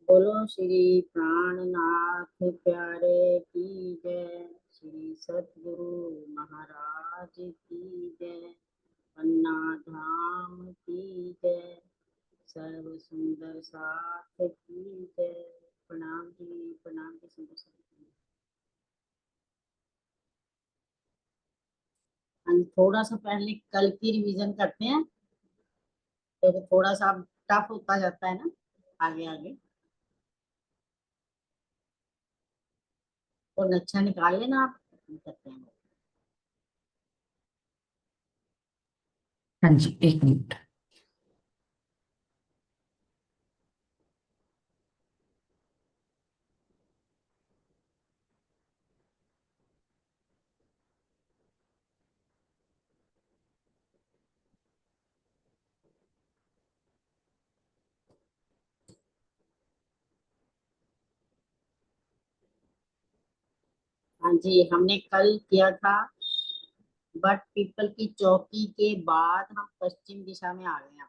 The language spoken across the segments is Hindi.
बोलो श्री प्राणनाथ प्यारे की जय। श्री सतगुरु महाराज की जय। पन्ना धाम की जय। सर्व सुंदर साथ की जय। प्रणाम जी, प्रणाम जी, सुंदर साथ। हम थोड़ा सा पहले कल की रिवीजन करते हैं, तो थोड़ा सा टफ होता जाता है ना आगे आगे। तो नक्शा निकाल लेना आप, हम करते हैं। हाँ जी, एक मिनट। हाँ जी, हमने कल किया था बट पीपल की चौकी के बाद हम पश्चिम दिशा में आ गए हैं।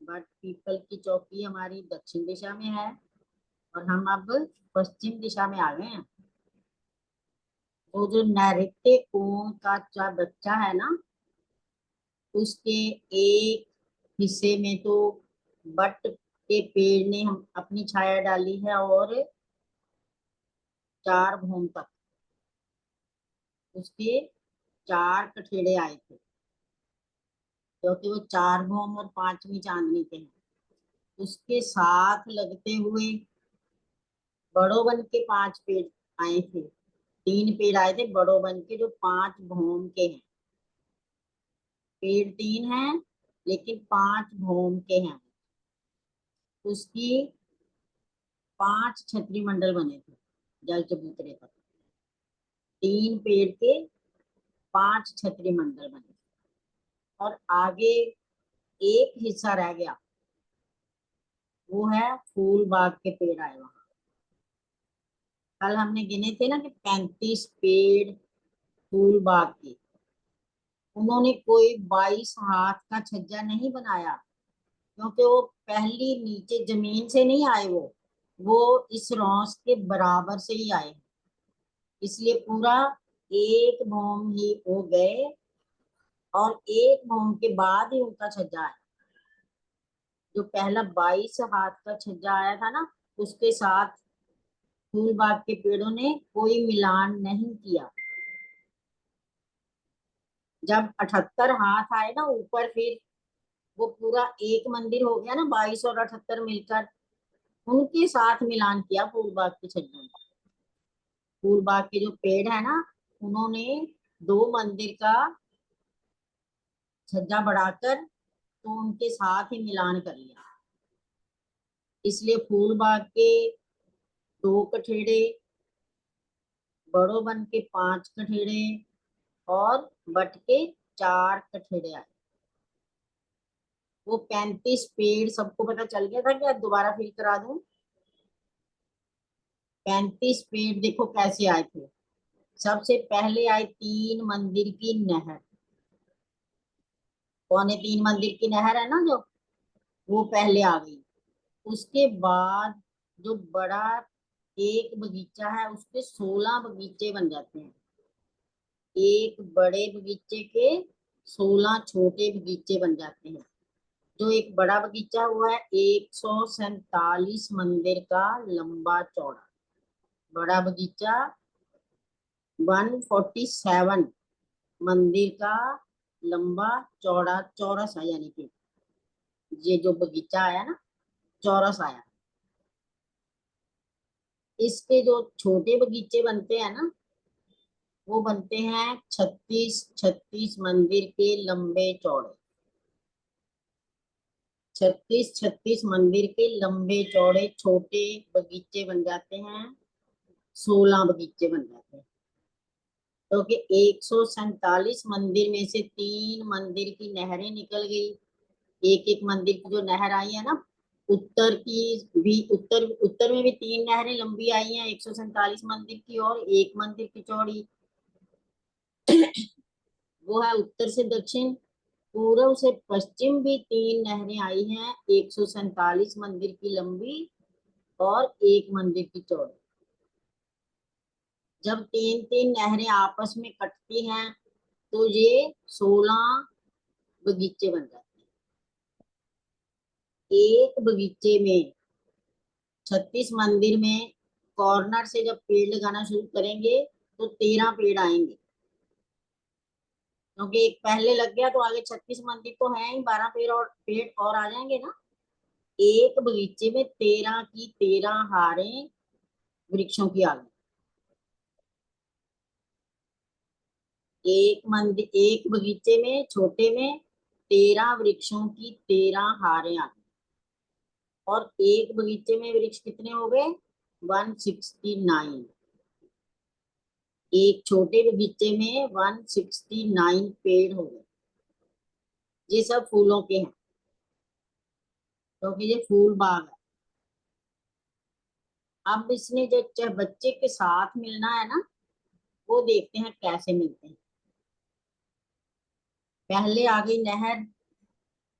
बट पीपल की चौकी हमारी दक्षिण दिशा में है और हम अब पश्चिम दिशा में आ गए हैं। वो जो नैऋत्य कोण का बच्चा है ना, उसके एक हिस्से में तो बट के पेड़ ने हम अपनी छाया डाली है और चार भूम तक उसके चार कठेड़े आए थे, क्योंकि वो चार भूम और पांचवी चांदनी के हैं। उसके साथ लगते हुए बड़ों वन के पांच पेड़ आए थे। तीन पेड़ आए थे बड़ों वन के, जो पांच भूम के हैं। पेड़ तीन हैं लेकिन पांच भूम के हैं। उसकी पांच छतरी मंडल बने थे जल चबूतरे पर। तीन पेड़ के पांच छतरी मंडल बने और आगे एक हिस्सा रह गया, वो है फूल बाग के पेड़ आए वहां। कल हमने गिने थे ना कि 35 पेड़ फूल बाग के। उन्होंने कोई 22 हाथ का छज्जा नहीं बनाया, क्योंकि वो पहली नीचे जमीन से नहीं आए। वो इस रौस के बराबर से ही आए, इसलिए पूरा एक भौम ही हो गए। और एक भौम के बाद ही उनका छज्जा आया। जो पहला 22 हाथ का छज्जा आया था ना, उसके साथ फूल बाग के पेड़ों ने कोई मिलान नहीं किया। जब 78 हाथ आए ना ऊपर, फिर वो पूरा एक मंदिर हो गया ना, 22 और 78 मिलकर उनके साथ मिलान किया फूल बाग के छज्जे ने। फूल बाग के जो पेड़ है ना, उन्होंने दो मंदिर का छज्जा बढ़ाकर तो उनके साथ ही मिलान कर लिया। इसलिए फूल बाग के दो कठेड़े, बड़ो वन के पांच कठेड़े और बट के चार कठेड़े आए। वो 35 पेड़ सबको पता चल गया था, क्या दोबारा फिर करा दूं? 35 पेड़ देखो कैसे आए थे। सबसे पहले आई तीन मंदिर की नहर। पौने तीन मंदिर की नहर है ना जो, वो पहले आ गई। उसके बाद जो बड़ा एक बगीचा है, उसके 16 बगीचे बन जाते हैं। एक बड़े बगीचे के 16 छोटे बगीचे बन जाते हैं। जो एक बड़ा बगीचा हुआ है 147 मंदिर का लंबा चौड़ा। बड़ा बगीचा 147 मंदिर का लंबा चौड़ा चौरस है, यानी कि ये जो बगीचा आया ना, चौरस आया। इसके जो छोटे बगीचे बनते हैं ना, वो बनते हैं 36 36 मंदिर के लंबे चौड़े। 36 36 मंदिर के लंबे चौड़े छोटे बगीचे बन जाते हैं, 16 बगीचे बन जाते हैं। क्योंकि 147 मंदिर में से तीन मंदिर की नहरें निकल गई। एक एक मंदिर की जो नहर आई है ना, उत्तर की भी, उत्तर उत्तर में भी तीन नहरें लंबी आई हैं 147 मंदिर की, और एक मंदिर की चौड़ी। वो है उत्तर से दक्षिण पूर्व से पश्चिम भी 3 नहरें आई हैं, 147 मंदिर की लंबी और 1 मंदिर की चौड़ी। जब 3 3 नहरें आपस में कटती हैं तो ये 16 बगीचे बन जाते हैं। एक बगीचे में 36 मंदिर में कॉर्नर से जब पेड़ लगाना शुरू करेंगे तो 13 पेड़ आएंगे, क्योंकि एक पहले लग गया तो आगे 36 मंदिर तो है ही, 12 पेड़ और आ जाएंगे ना। एक बगीचे में 13 की 13 हारें वृक्षों की आ गई। एक बगीचे में छोटे में 13 वृक्षों की 13 हारें आ गई। और एक बगीचे में वृक्ष कितने हो गए? 169। एक छोटे बगीचे में 169 पेड़ हो गए। ये सब फूलों के हैं, क्योंकि ये फूल बाग है। अब इसने जो बच्चे के साथ मिलना है ना, वो देखते हैं कैसे मिलते हैं। पहले आ गई नहर,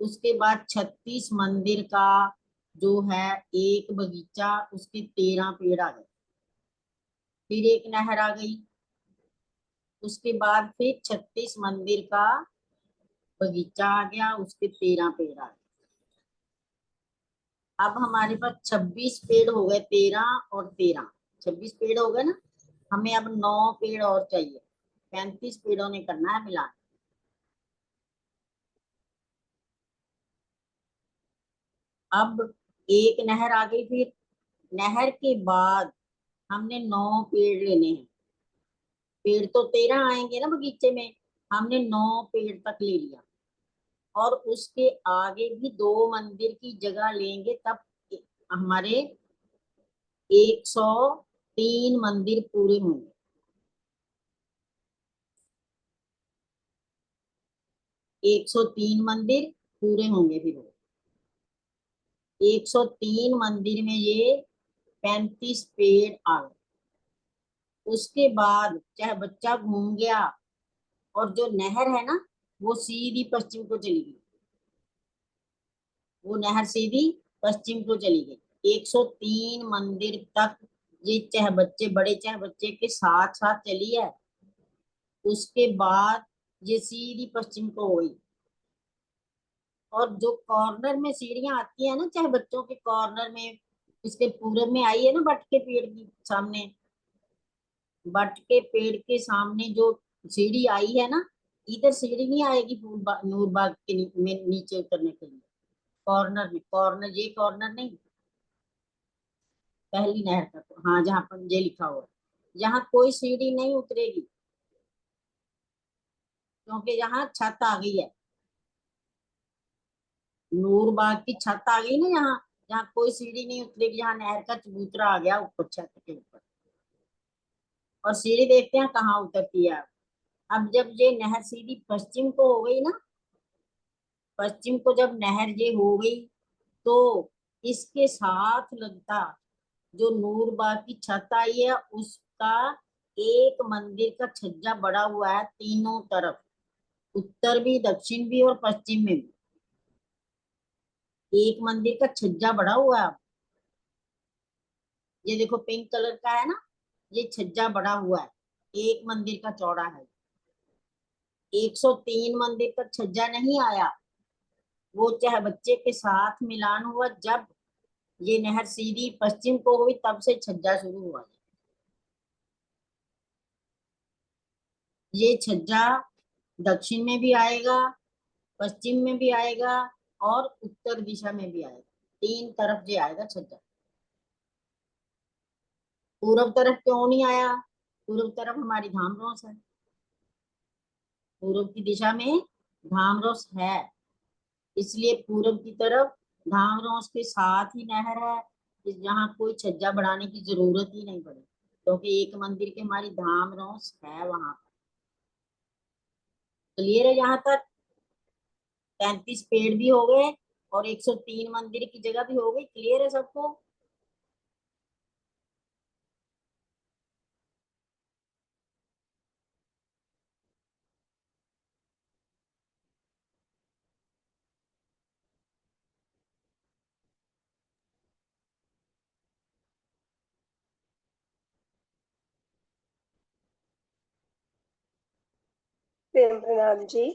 उसके बाद 36 मंदिर का जो है एक बगीचा, उसके 13 पेड़ आ गए। फिर एक नहर आ गई, उसके बाद फिर 36 मंदिर का बगीचा आ गया, उसके 13 पेड़ आ गए। अब हमारे पास 26 पेड़ हो गए, 13 और 13, 26 पेड़ हो गए ना। हमें अब 9 पेड़ और चाहिए, 35 पेड़ों ने करना है मिलान। अब एक नहर आ गई, फिर नहर के बाद हमने 9 पेड़ लेने हैं। पेड़ तो 13 आएंगे ना बगीचे में, हमने 9 पेड़ तक ले लिया। और उसके आगे भी 2 मंदिर की जगह लेंगे, तब हमारे 103 मंदिर पूरे होंगे। 103 मंदिर पूरे होंगे। फिर 103 मंदिर में ये 35 पेड़ आ गए। उसके बाद चाहे बच्चा घूम गया, और जो नहर है ना, वो सीधी पश्चिम को चली गई। वो नहर सीधी पश्चिम को चली गई। 103 मंदिर तक ये चाहे बच्चे बड़े चाहे बच्चे के साथ साथ चली है। उसके बाद ये सीधी पश्चिम को हुई। और जो कॉर्नर में सीढ़ियां आती है ना, चाहे बच्चों के कॉर्नर में, इसके पूरब में आई है ना, बट के पेड़ की सामने, बट के पेड़ के सामने जो सीढ़ी आई है ना, इधर सीढ़ी नहीं आएगी नूर बाग के में नीचे उतरने के लिए। कॉर्नर में, कॉर्नर ये कॉर्नर नहीं, पहली नहर तक, हाँ जहाँ पर ये लिखा हुआ है, यहाँ कोई सीढ़ी नहीं उतरेगी, क्योंकि यहाँ छत आ गई है। नूर बाग की छत आ गई ना यहाँ, जहाँ कोई सीढ़ी नहीं उतरेगी, यहाँ नहर का चबूतरा आ गया ऊपर छत के ऊपर। और सीढ़ी देखते हैं कहाँ उतरती है। अब जब ये नहर सीधी पश्चिम को हो गई ना, पश्चिम को जब नहर ये हो गई, तो इसके साथ लगता जो नूर बाग की छत आई है, उसका एक मंदिर का छज्जा बड़ा हुआ है तीनों तरफ, उत्तर भी दक्षिण भी और पश्चिम में भी। एक मंदिर का छज्जा बड़ा हुआ है। ये देखो पिंक कलर का है ना, ये छज्जा बड़ा हुआ है, एक मंदिर का चौड़ा है। 103 मंदिर का छज्जा नहीं आया, वो चाहे बच्चे के साथ मिलान हुआ जब ये नहर सीधी पश्चिम को हुई, तब से छज्जा शुरू हुआ। ये छज्जा दक्षिण में भी आएगा, पश्चिम में भी आएगा, और उत्तर दिशा में भी आएगा। 3 तरफ ये आएगा छज्जा। पूरब तरफ क्यों नहीं आया? पूरब तरफ हमारी धामरोस है, पूरब की दिशा में धामरोस है, इसलिए पूरब की तरफ धामरोस के साथ ही नहर है, जहाँ कोई छज्जा बढ़ाने की जरूरत ही नहीं पड़ी, क्योंकि एक मंदिर की हमारी धामरोस है वहां। क्लियर है यहाँ तक? 35 पेड़ भी हो गए और 103 मंदिर की जगह भी हो गई। क्लियर है सबको? प्रणाम जी।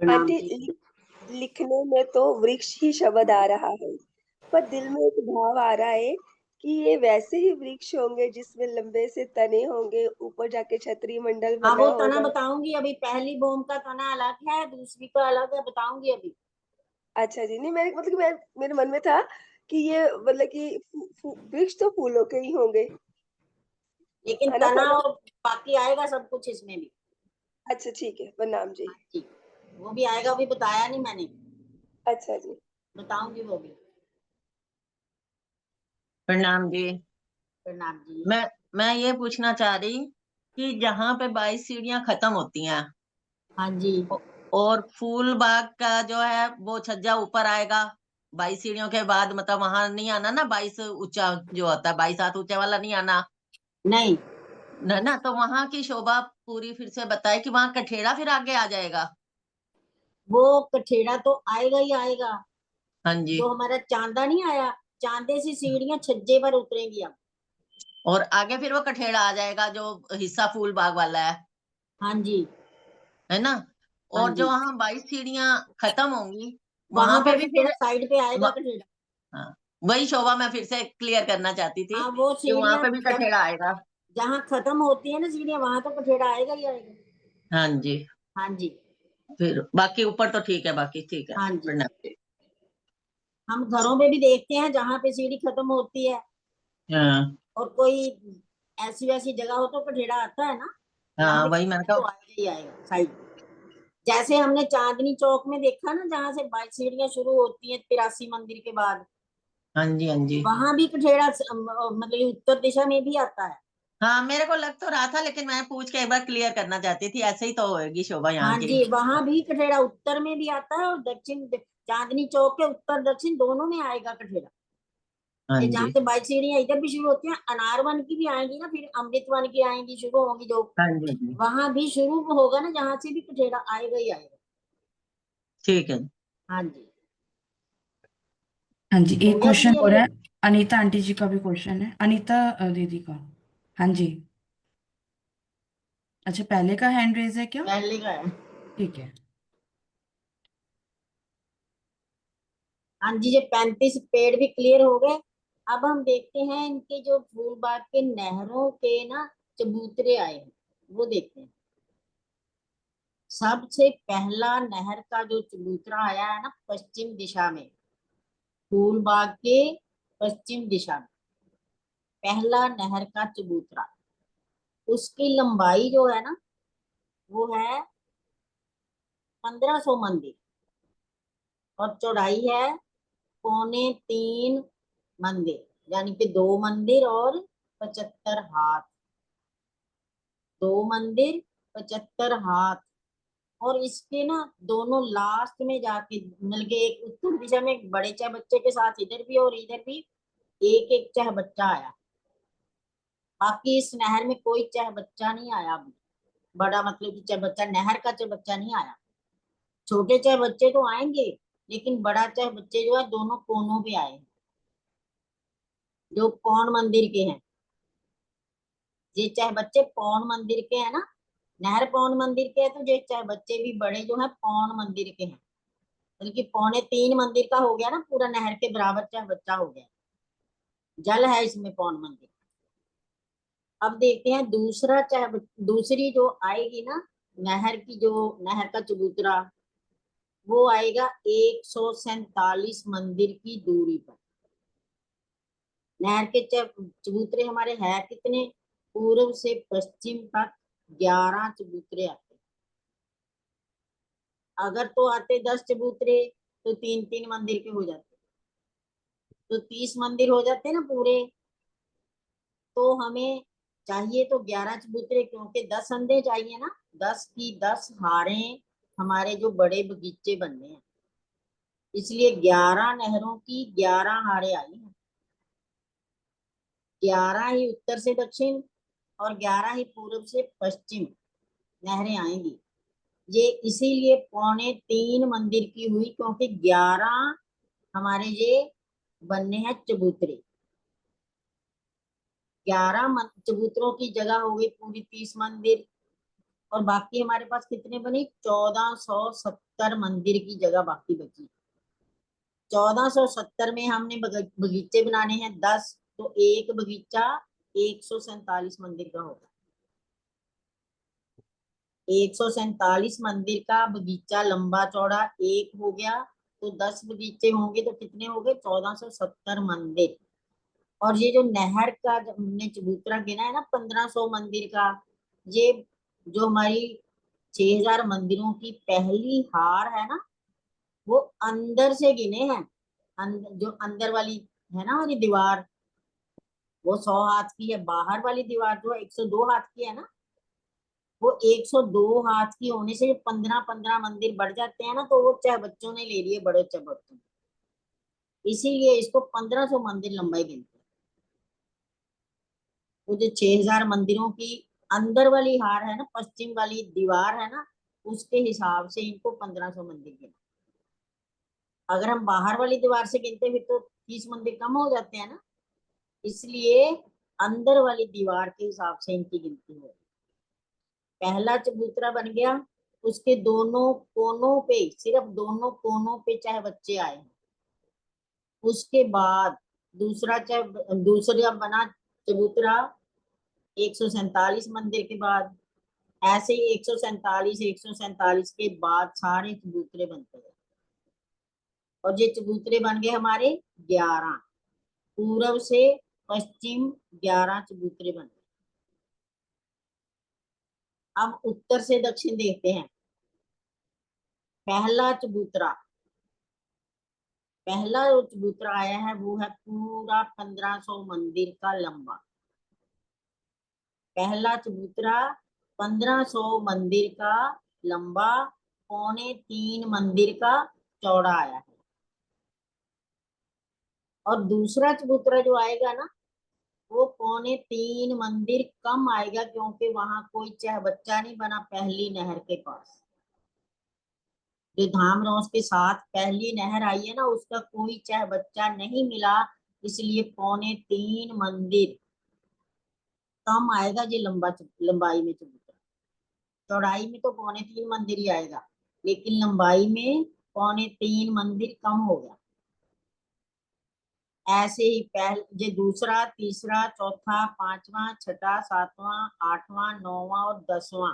प्रणाम आंटी, जी। लिखने में तो वृक्ष ही शब्द आ रहा है, पर दिल में एक भाव आ रहा है कि ये वैसे ही वृक्ष होंगे जिसमें लंबे से तने होंगे, ऊपर जाके छतरी मंडल हाँ, बना वो तना होगा। बताऊंगी अभी। पहली बोम का तना अलग है, दूसरी का अलग है, बताऊंगी अभी। अच्छा जी, नहीं मेरे मतलब कि मेरे मन में था कि ये मतलब कि वृक्ष तो फूलों के ही होंगे, लेकिन है ना तना पर। और बाकी आएगा सब कुछ इसमें भी। अच्छा ठीक है, प्रणाम जी। हाँ जी, वो भी आएगा, अभी बताया नहीं मैंने। अच्छा जी। बताऊंगी वो भी। प्रणाम जी। प्रणाम जी। मैं ये पूछना चाह रही कि जहाँ पे 22 सीढ़ियां खत्म होती हैं हाँ जी। और फूल बाग का जो है वो छज्जा ऊपर आएगा 22 सीढ़ियों के बाद, मतलब वहां नहीं आना ना, 22 ऊंचा जो होता है, 22 हाथ ऊंचे वाला नहीं आना नहीं, ना ना। तो वहां की शोभा पूरी फिर से बताए कि वहां कठेड़ा फिर आगे आ जाएगा। वो कठेड़ा तो आएगा ही आएगा। हाँ जी। जो हमारा चांदा नहीं आया, चांदे से सीढ़ियां छज्जे पर उतरेंगी अब। और आगे फिर वो कठेड़ा आ जाएगा जो हिस्सा फूल बाग वाला हाँ जी। है ना। हाँ और जो जी, वहां 22 सीढ़ियां खत्म होंगी वहां वहां पे पर भी कठेड़ा फिर साइड पे आएगा व- कठेड़ा। हाँ, वही शोभा मैं फिर से क्लियर करना चाहती थी हाँ, वो कि वहां सीढ़ियां पे भी जब कठेड़ा आएगा। जहाँ खत्म होती है ना सीढ़ियां, वहां तो कठेड़ा आएगा ही आएगा। हाँ जी। हाँ जी। फिर बाकी ऊपर तो ठीक है, बाकी ठीक है। हाँ जी, प्रणाम जी। हम घरों में भी देखते हैं जहाँ पे सीढ़ी खत्म होती है हाँ और कोई ऐसी वैसी जगह हो तो कठेड़ा आता है ना। यहाँ हाँ, पे वही मैंने कठेड़ा तो कहा। आएगा ही आएगा साइड। जैसे हमने चांदनी चौक में देखा ना, जहाँ से 22 सीढ़ियां शुरू होती हैं 83 मंदिर के बाद, हाँ जी, हाँ जी। वहां भी कठेड़ा मतलब ये उत्तर दिशा में भी आता है। हाँ, मेरे को लग तो रहा था, लेकिन मैं पूछ के एक बार क्लियर करना चाहती थी, ऐसे ही तो होगी शोभा यहाँ हाँ की। जी, वहां भी कठेड़ा उत्तर में भी आता है और दक्षिण। चांदनी चौक के उत्तर दक्षिण दोनों में आएगा कठेड़ा। हाँ ये जहाँ जी, से 22 सीढ़ियां इधर भी शुरू होती हैं, अनारवन की भी आएंगी ना, फिर अमृत वन की आएंगी, शुरू होंगी जो। हाँ जी जी। वहां भी शुरू होगा ना, जहां से भी कठेड़ा आएगा ही आएगा। ठीक है। हाँ जी। हाँ जी, हो एक गया क्वेश्चन हो क्लियर रहा ये? है। अनीता आंटी जी का भी क्वेश्चन है, अनीता दीदी का। हाँ जी। अच्छा, पहले का हैंड रेज है क्या? पहले का है। ठीक है। हाँ जी, ये 35 पेड़ भी क्लियर हो गए। अब हम देखते हैं इनके जो फूल बाग के नहरों के ना चबूतरे आए हैं, वो देखते हैं। सबसे पहला नहर का जो चबूतरा आया है ना पश्चिम दिशा में, फूल बाग के पश्चिम दिशा में पहला नहर का चबूतरा, उसकी लंबाई जो है ना वो है 1500 मंदिर और चौड़ाई है 3.25 मंदिर, यानी कि 2 मंदिर और 75 हाथ। 2 मंदिर, 75 हाथ। और इसके ना दोनों लास्ट में जाके मिल के एक उत्तर दिशा में एक बड़े चाय बच्चे के साथ इधर भी और इधर भी एक एक चाय बच्चा आया। बाकी इस नहर में कोई चाय बच्चा नहीं आया अभी। बड़ा मतलब कि चाय बच्चा, नहर का चाय बच्चा नहीं आया। छोटे चाय बच्चे तो आएंगे, लेकिन बड़ा चाय बच्चे जो है दोनों कोनों पे आए हैं, जो पौन मंदिर के हैं। ये चाहे बच्चे पौन मंदिर के हैं ना, नहर पौन मंदिर के हैं, तो ये चाहे बच्चे भी बड़े जो है पौन मंदिर के हैं। बल्कि 3.25 मंदिर का हो गया ना, पूरा नहर के बराबर चाहे बच्चा हो गया। जल है इसमें पौन मंदिर। अब देखते हैं दूसरा चाहे दूसरी जो आएगी ना नहर की, जो नहर का चबूतरा, वो आएगा 147 मंदिर की दूरी पर। नहर के चबूतरे हमारे हैं कितने? पूर्व से पश्चिम तक 11 चबूतरे आते हैं। अगर तो आते 10 चबूतरे तो 3-3 मंदिर के हो जाते, तो 30 मंदिर हो जाते ना पूरे। तो हमें चाहिए तो 11 चबूतरे, क्योंकि 10 अंधे चाहिए ना। 10 की 10 हारें हमारे जो बड़े बगीचे बनने हैं, इसलिए 11 नहरों की 11 हारें आई हैं। 11 ही उत्तर से दक्षिण और 11 ही पूर्व से पश्चिम नहरें आएंगी। ये इसीलिए 3.25 मंदिर की हुई, क्योंकि 11 हमारे ये बनने हैं चबूतरे। 11 चबूतरों की जगह हो गई पूरी 30 मंदिर। और बाकी हमारे पास कितने बने? 1470 मंदिर की जगह बाकी बची। 1470 में हमने बगीचे बनाने हैं 10, तो एक बगीचा 147 मंदिर का होगा। 147 मंदिर का बगीचा लंबा चौड़ा एक हो गया, तो 10 बगीचे होंगे तो कितने हो गए? 1470 मंदिर। और ये जो नहर का जो हमने चबूतरा गिना है ना 1500 मंदिर का, ये जो हमारी 6000 मंदिरों की पहली हार है ना, वो अंदर से गिने हैं। जो अंदर वाली है ना हमारी दीवार, वो 100 हाथ की है। बाहर वाली दीवार जो 102 हाथ की है ना, वो 102 हाथ की होने से 15-15 मंदिर बढ़ जाते हैं ना, तो वो चाहे बच्चों ने ले लिए, बड़े चाहे बच्चों ने, इसीलिए इसको 1500 मंदिर लंबाई गिनते हैं। वो जो 6000 मंदिरों की अंदर वाली हार है ना, पश्चिम वाली दीवार है ना, उसके हिसाब से इनको 1500 मंदिर गिना। अगर हम बाहर वाली दीवार से गिनते फिर तो 30 मंदिर कम हो जाते हैं ना, इसलिए अंदर वाली दीवार के हिसाब से इनकी गिनती हो। पहला चबूतरा बन गया, उसके दोनों कोनों पे, सिर्फ दोनों कोनों पे चाहे बच्चे आए हैं। उसके बाद दूसरा बना चबूतरा 147 मंदिर के बाद। ऐसे ही 147 के बाद सारे चबूतरे बनते गए, और ये चबूतरे बन गए हमारे 11। पूरब से पश्चिम 11 चबूतरे बन गए। अब उत्तर से दक्षिण देखते हैं। पहला चबूतरा पहला जो चबूतरा आया है वो है पूरा 1500 मंदिर का लंबा। पहला चबूतरा 1500 मंदिर का लंबा, 3.25 मंदिर का चौड़ा आया है। और दूसरा चबूतरा जो आएगा ना, वो 3.25 मंदिर कम आएगा, क्योंकि वहां कोई चाह बच्चा नहीं बना पहली नहर के पास। जो धाम रौस के साथ पहली नहर आई है ना, उसका कोई चाह बच्चा नहीं मिला, इसलिए 3.25 मंदिर कम आएगा। ये लंबाई में चबूतरा, चौड़ाई में तो 3.25 मंदिर ही आएगा, लेकिन लंबाई में 3.25 मंदिर कम हो गया। ऐसे ही ये दूसरा, तीसरा, चौथा, पांचवा, छठा, सातवां, आठवां, नौवां और 10वां,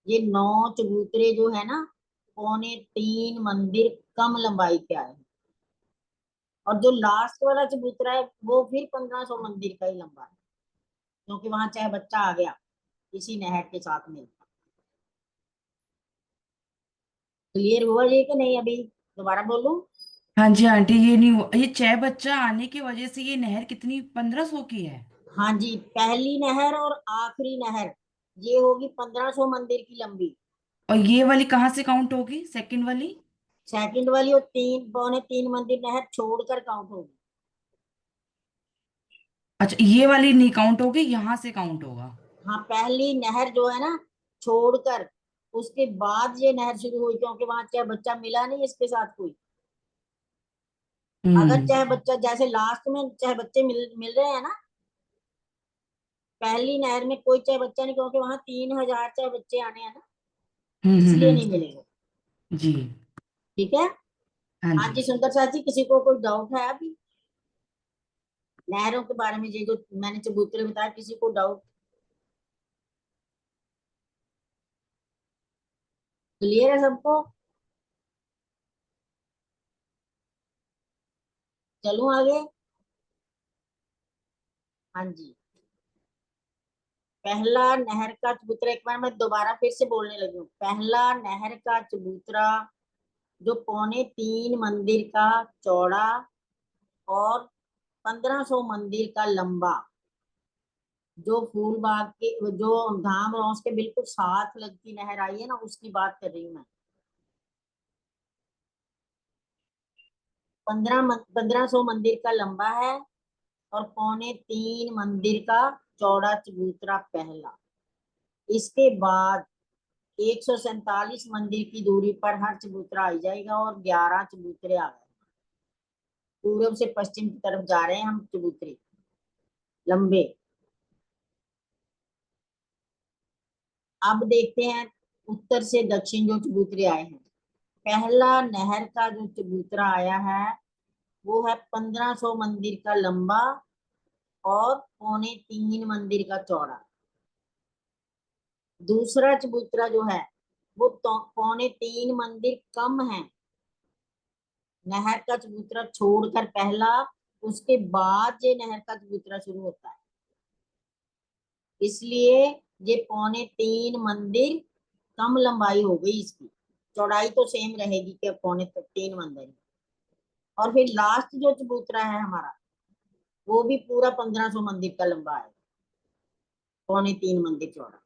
ये 9 चबूतरे जो है ना, 3.25 मंदिर कम लंबाई के आए हैं। और जो लास्ट वाला चबूतरा है वो फिर 1500 मंदिर का ही लंबा है, क्योंकि वहां चाहे बच्चा आ गया इसी नहर के साथ मिलकर। क्लियर हुआ ये कि नहीं? अभी दोबारा बोलूं? हाँ जी आंटी, ये नहीं हुआ, ये 6 बच्चा आने की वजह से ये नहर कितनी 1500 की है? हाँ जी, पहली नहर और आखिरी नहर ये होगी 1500 मंदिर की लंबी। और ये वाली कहाँ से काउंट होगी, सेकंड वाली? सेकंड वाली और 3.25 मंदिर नहर छोड़कर काउंट होगी। अच्छा, ये वाली नहीं काउंट होगी, यहाँ से काउंट होगा। हाँ, पहली नहर जो है ना छोड़कर, उसके बाद ये नहर शुरू हुई, क्योंकि वहां चाहे बच्चा मिला नहीं इसके साथ कोई। अगर हम्म चाहे बच्चा, जैसे लास्ट में चाहे बच्चे मिल रहे हैं ना, पहली नहर में कोई चाहे बच्चा नहीं, क्योंकि वहां 3000 चाहे बच्चे आने हैं ना, इसलिए नहीं हम्म। मिलेगा। जी। ठीक है। हाँ हाँ जी। जी सुंदर साथ जी, किसी को कोई डाउट है अभी नहरों के बारे में? ये जो मैंने चबूतरे बताया, किसी को डाउट? क्लियर है सबको? चलूं आगे? हाँ जी। पहला नहर का चबूतरा, एक बार मैं दोबारा फिर से बोलने लगी हूँ। पहला नहर का चबूतरा जो 3.25 मंदिर का चौड़ा और 1500 मंदिर का लंबा, जो फूलबाग के, जो धाम रौस के बिल्कुल साथ लगती नहर आई है ना, उसकी बात कर रही हूँ मैं। 1500 मंदिर का लंबा है और 3.25 मंदिर का चौड़ा चबूतरा पहला। इसके बाद 147 मंदिर की दूरी पर हर चबूतरा आ जाएगा, और 11 चबूतरे आ गए। पूरब से पश्चिम की तरफ जा रहे हैं हम चबूतरे लंबे। अब देखते हैं उत्तर से दक्षिण जो चबूतरे आए हैं। पहला नहर का जो चबूतरा आया है वो है 1500 मंदिर का लंबा और 3.25 मंदिर का चौड़ा। दूसरा चबूतरा जो है वो 3.25 मंदिर कम है। नहर का चबूतरा छोड़कर पहला, उसके बाद ये नहर का चबूतरा शुरू होता है, इसलिए ये 3.25 मंदिर कम लंबाई हो गई इसकी। चौड़ाई तो सेम रहेगी कि 3.25 मंदिर। और फिर लास्ट जो चबूतरा है हमारा वो भी पूरा 1500 मंदिर का लंबा है, 3.25 मंदिर चौड़ा।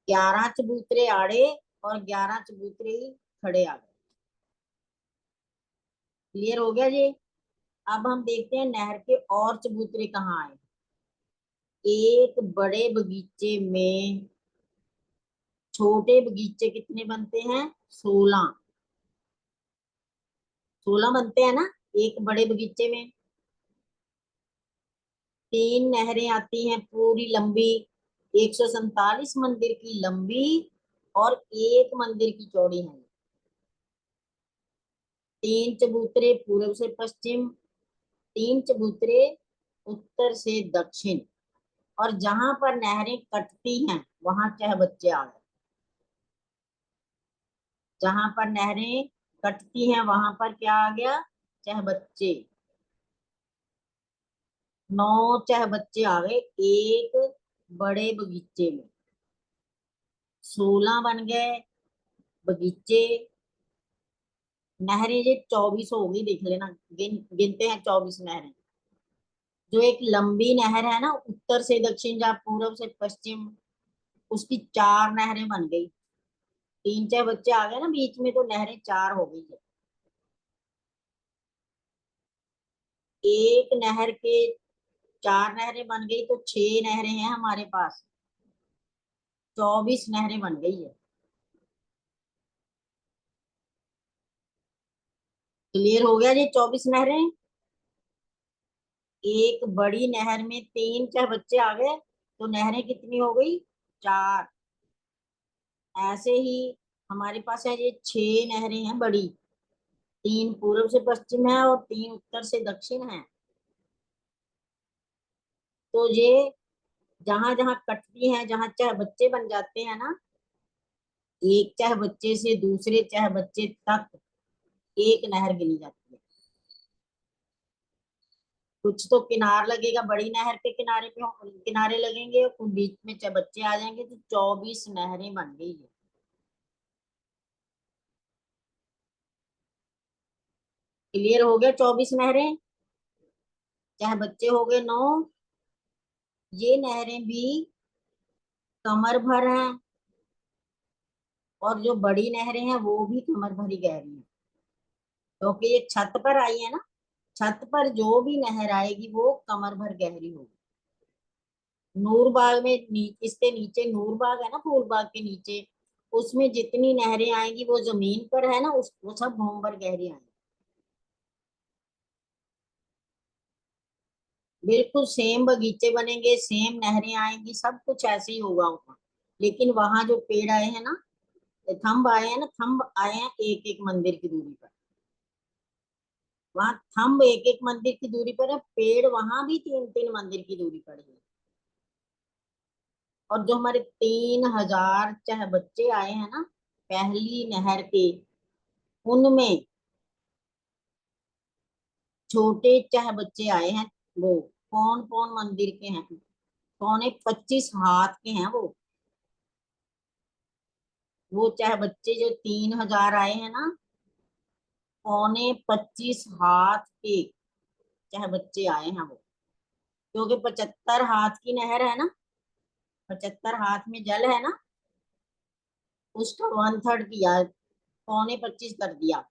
11 चबूतरे आड़े और 11 चबूतरे ही खड़े आ गए। क्लियर हो गया जी। अब हम देखते हैं नहर के और चबूतरे कहाँ आए। एक बड़े बगीचे में छोटे बगीचे कितने बनते हैं? 16। 16 बनते हैं ना एक बड़े बगीचे में। 3 नहरें आती हैं पूरी लंबी, 147 मंदिर की लंबी और 1 मंदिर की चौड़ी है। 3 चबूतरे पूर्व से पश्चिम, 3 चबूतरे उत्तर से दक्षिण। और जहां पर नहरें कटती हैं वहां बच्चे आ गए। जहां पर नहरें कटती हैं वहां पर क्या आ गया? बच्चे। 9 बच्चे आ गए एक बड़े बगीचे में। 16 बन गए बगीचे। नहरें ये 24 होगी, देख लेना, गिनते हैं 24 नहरें। जो एक लंबी नहर है ना उत्तर से दक्षिण या पूर्व से पश्चिम, उसकी 4 नहरें बन गई। 3 बच्चे आ गए ना बीच में तो नहरें 4 हो गई है। एक नहर के 4 नहरें बन गई तो 6 नहरें हैं हमारे पास, 24 नहरें बन गई है। क्लियर हो गया जी। 24 नहरें। एक बड़ी नहर में 3 बच्चे आ गए तो नहरें कितनी हो गई? 4। ऐसे ही हमारे पास है ये 6 नहरें हैं बड़ी, 3 पूर्व से पश्चिम है और 3 उत्तर से दक्षिण है। तो ये जहां जहां कटती हैं, जहां बच्चे बन जाते हैं ना, एक बच्चे से दूसरे बच्चे तक एक नहर गिनी जाती है। कुछ तो किनार लगेगा, बड़ी नहर के किनारे पे किनारे लगेंगे और कुछ बीच में बच्चे आ जाएंगे तो 24 नहरें बन गई है। क्लियर हो गया। 24 नहरें, बच्चे हो गए 9। ये नहरें भी कमर भर हैं और जो बड़ी नहरें हैं वो भी कमर भरी गहरी हैं, क्योंकि ये छत पर आई है ना। छत पर जो भी नहर आएगी वो कमर भर गहरी होगी। नूरबाग में इसके नीचे नूरबाग है ना, फूलबाग के नीचे, उसमें जितनी नहरें आएंगी वो जमीन पर है ना, वो सब भूम भर गहरी आएंगी। बिल्कुल सेम बगीचे बनेंगे, सेम नहरें आएंगी, सब कुछ ऐसे ही होगा वहाँ। लेकिन वहां जो पेड़ आए हैं ना, थंब आए हैं ना, थंब आए हैं एक एक मंदिर की दूरी पर। वहां थंब एक एक मंदिर की दूरी पर है, पेड़ वहां भी 3-3 मंदिर की दूरी पर है। और जो हमारे 3000 बच्चे आए हैं ना पहली नहर के, उनमें छोटे बच्चे आए हैं वो कौन कौन मंदिर के हैं? 25 हाथ के हैं वो बच्चे जो 3000 आए हैं ना, 25 हाथ के बच्चे आए हैं वो। क्योंकि 75 हाथ की नहर है ना, 75 हाथ में जल है ना, उसका 1/3 किया, 25 कर दिया।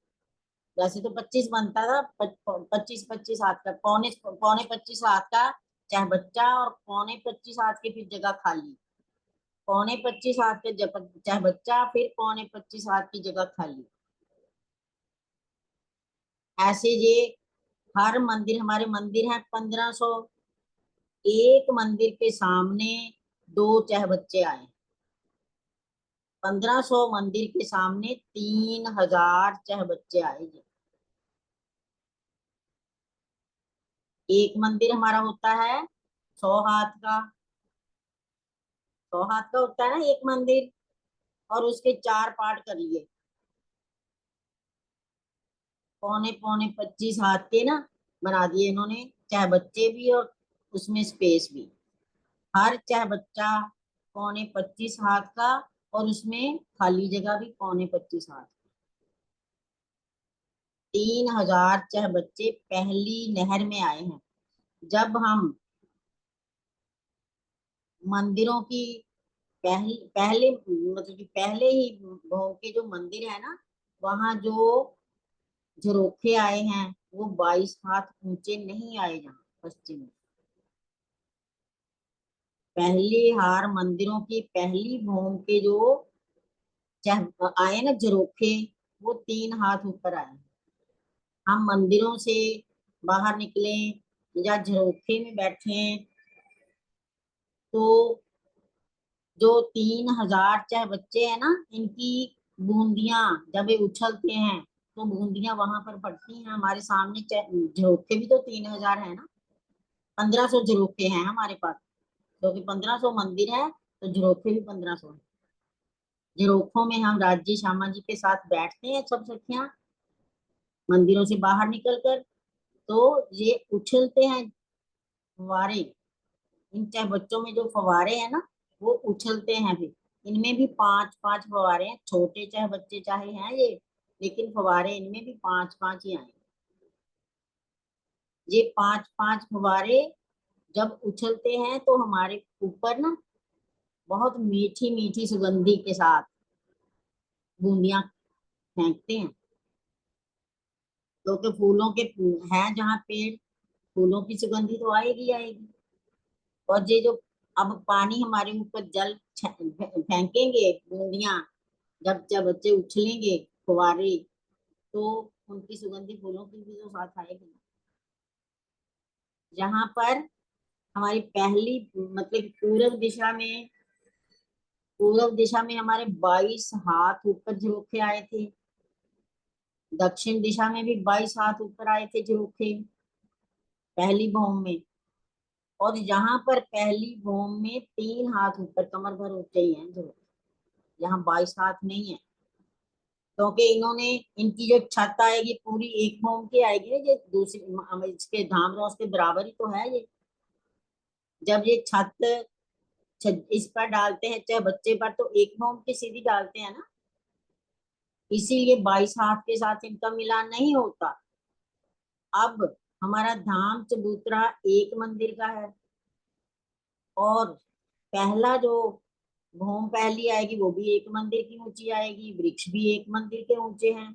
वैसे तो 25 बनता था, 25 हाथ का, पौने पौने 25 हाथ का बच्चा और 25 हाथ की फिर जगह खाली। 25 हाथ के बच्चा फिर 25 हाथ की जगह खाली। ऐसे ये हर मंदिर, हमारे मंदिर है 1500। एक मंदिर के सामने 2 चह बच्चे आए। 1500 मंदिर के सामने 3000 चह बच्चे आए जी। एक मंदिर हमारा होता है 100 हाथ का, 100 हाथ का होता है ना एक मंदिर, और उसके 4 पार्ट कर लिए, पौने पौने 25 हाथ के ना बना दिए इन्होंने, चाहे बच्चे भी और उसमें स्पेस भी। हर चाहे बच्चा पौने 25 हाथ का, और उसमें खाली जगह भी पौने 25 हाथ। 3000 चाहे बच्चे पहली नहर में आए हैं। जब हम मंदिरों की पहले पहले मतलब कि पहले ही गांव के जो मंदिर है ना, वहां जो झरोखे आए हैं वो 22 हाथ ऊंचे नहीं आए। जहाँ पश्चिम में पहले हार मंदिरों की पहली भूमि के जो आए ना झरोखे, वो 3 हाथ ऊपर आए। हम मंदिरों से बाहर निकले या झरोखे में बैठे, तो जो 3000 चाहे बच्चे हैं ना, इनकी बूंदियां जब ये उछलते हैं तो बूंदियां वहां पर पड़ती हैं हमारे सामने। झरोखे भी तो 3000 है ना, 1500 झरोखे हैं हमारे पास, क्योंकि 1500 मंदिर है तो झरोखे भी 1500 है। झरोखों में हम राज्य श्यामा जी के साथ बैठते हैं सब सखियां, मंदिरों से बाहर निकल कर। तो ये उछलते हैं फव्वारे, इन चाहे बच्चों में जो फव्वारे हैं ना, वो उछलते हैं। फिर इनमें भी 5-5 फव्वारे हैं, छोटे चाहे बच्चे चाहे हैं ये, लेकिन फव्वारे इनमें भी 5-5 ही आए। ये 5-5 फव्वारे जब उछलते हैं तो हमारे ऊपर ना बहुत मीठी मीठी सुगंधी के साथ बूंदियां फेंकते हैं। क्योंकि फूलों के हैं जहाँ पेड़, फूलों की सुगंधी तो आएगी आएगी। और ये जो अब पानी हमारे ऊपर जल फेंकेंगे बूंदियां, जब जब बच्चे उछलेंगे फुवारे, तो उनकी सुगंधी फूलों की भी तो साथ आएगी। जहाँ पर हमारी पहली मतलब पूर्व दिशा में हमारे 22 हाथ ऊपर झरोखे आए थे। दक्षिण दिशा में भी 22 हाथ ऊपर आए थे झरोखे पहली भौम में। और यहाँ पर पहली भौम में 3 हाथ ऊपर कमर भर ऊंचे ही हैं झरोखे, यहाँ 22 हाथ नहीं है। क्योंकि इन्होंने इनकी जो छत आएगी पूरी एक भौम की आएगी, ये दूसरी इसके धाम रोज के बराबर ही तो है ये। जब ये इस पर डालते हैं चाहे बच्चे पर, तो एक भौम की सीधी डालते हैं ना, इसीलिए 22 हाथ के साथ इनका मिलान नहीं होता। अब हमारा धाम चबूतरा एक मंदिर का है, और पहला जो भौम पहली आएगी वो भी एक मंदिर की ऊंची आएगी, वृक्ष भी एक मंदिर के ऊंचे हैं।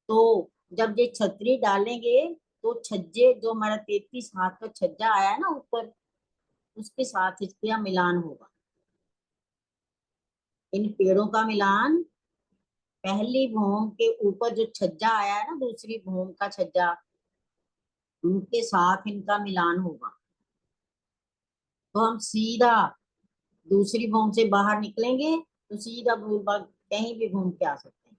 तो जब ये छतरी डालेंगे तो छज्जे जो हमारा 33 हाथ का छज्जा आया है ना ऊपर, उसके साथ इसका मिलान होगा। इन पेड़ों का मिलान पहली भौम के ऊपर जो छज्जा आया है ना, दूसरी भौम का छज्जा, उनके साथ इनका मिलान होगा। तो हम सीधा दूसरी भौम से बाहर निकलेंगे तो सीधा भूलबाग कहीं भी घूम के आ सकते हैं।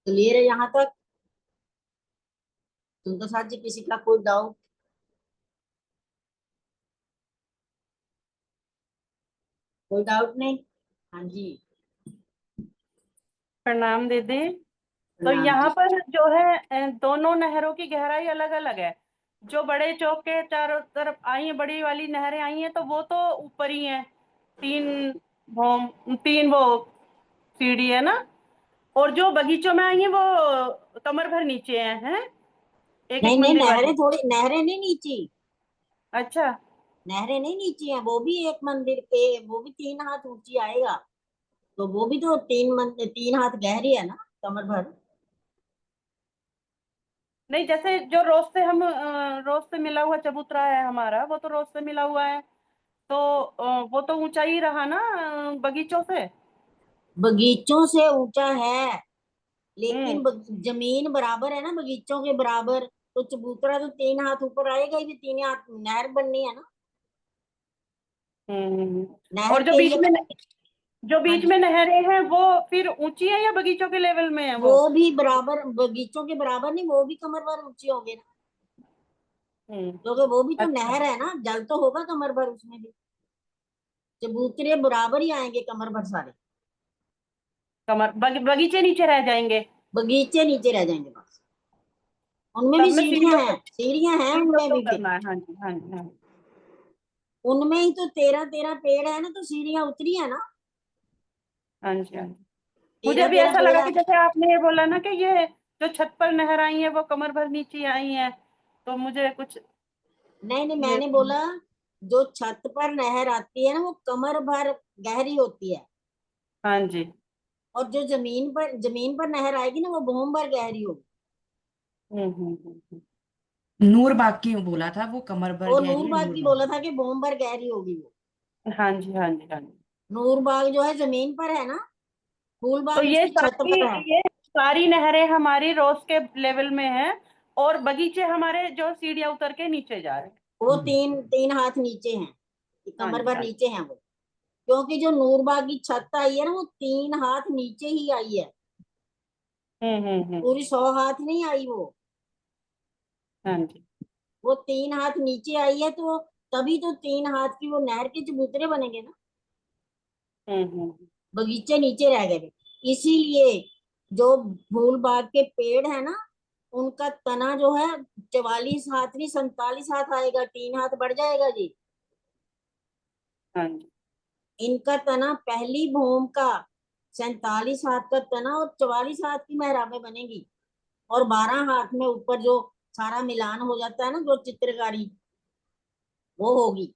क्लियर है यहाँ तक? तुम तो साथ जी किसी का कोई डाउट? कोई डाउट नहीं? हाँ जी, प्रणाम दीदी। तो प्रणाम यहाँ जी। पर जो है दोनों नहरों की गहराई अलग अलग है। जो बड़े चौक के चारों तरफ आई है, बड़ी वाली नहरें आई हैं, तो वो तो ऊपर ही है। तीन तीन वो सीढ़ी है ना। और जो बगीचों में आई है वो कमर भर नीचे हैं एक एक नहीं नहीं, मंदिर वाली। नहरें नहीं नीची, अच्छा। नहरें नहीं नीची है, वो भी एक मंदिर के, वो भी 3 हाथ ऊंची आएगा। तो वो भी तो 3 हाथ गहरी है ना, कमर भर। नहीं, जैसे जो रोज से हम रोज से मिला हुआ चबूतरा है हमारा, वो तो रोज से मिला हुआ है। तो वो तो ऊंचा ही रहा ना बगीचों से। बगीचों से ऊंचा है, हम्म। लेकिन जमीन बराबर है ना बगीचों के बराबर, तो चबूतरा तो 3 हाथ ऊपर आएगा ही, भी 3 हाथ नहर बननी है ना। नहर और जो के बीच लिए में जो हाँ बीच जी, में नहरें हैं वो फिर ऊंची है या बगीचों के लेवल में है वो? वो भी बराबर, बगीचों के बराबर नहीं, वो भी कमर भर ऊंची होंगे ना, हम्म। क्योंकि वो भी तो अच्छा, नहर है ना, जल तो होगा कमर भर उसमें भी। चबूतरे बराबर ही आएंगे कमर भर सारे, बगीचे नीचे रह जाएंगे। बगीचे नीचे रह जाएंगे बस। उनमें भी तब में सीढ़ियां हैं, सीढ़ियां हैं सीढ़ियों उनमें को भी फिर। करना है। हाँ जी, हाँ जी, हाँ जी। उनमें ही तो 13-13 पेड़ है ना, तो सीढ़ियां उतरी है ना, हाँ जी, हाँ जी। मुझे 13 भी 13 ऐसा पेड़ लगा है। कि जैसे आपने ये बोला ना कि ये जो छत पर नहर आई है वो कमर भर नीचे आई है, तो मुझे कुछ नहीं नहीं, ये। मैंने बोला जो छत पर नहर आती है ना वो कमर भर गहरी होती है, हाँ जी। और जो जमीन पर नहर आएगी ना वो भूम भर गहरी होगी। हम्म। नूर बाग की बोला था, वो कमर भर वो गहरी है, नूरबाग नूर की बोला बाग। था कि भूम भर गहरी होगी वो। हाँ जी, हाँ जी, हाँ जी। नूरबाग जो है जमीन पर है ना, तो फूलबाग उसकी छत पर है। ये सारी नहरें हमारी रोज के लेवल में हैं और बगीचे हमारे जो सीढ़ियाँ उतर के नीचे जा रहे हैं। वो तीन तीन हाथ नीचे हैं, हाँ कमर जी, भर हाँ जी। नीचे हैं वो, क्योंकि जो नूरबाग की छत आई है ना वो 3 हाथ नीचे ही आई है, हम्म। पूरी 100 हाथ नहीं आई वो। हाँ जी। वो 3 हाथ नीचे आई है, तो तभी तो 3 हाथ की वो नहर के चबूतरे बनेंगे ना, हम्म। बगीचे नीचे रह गए। इसीलिए जो फूल बाग के पेड़ है ना, उनका तना जो है 44 हाथ नहीं 47 हाथ आएगा, 3 हाथ बढ़ जाएगा जी। हाँ जी। इनका तना पहली भूम का 47 हाथ का तना और 44 हाथ की मेहराबें बनेगी, और 12 हाथ में ऊपर जो सारा मिलान हो जाता है ना, जो चित्रकारी वो होगी।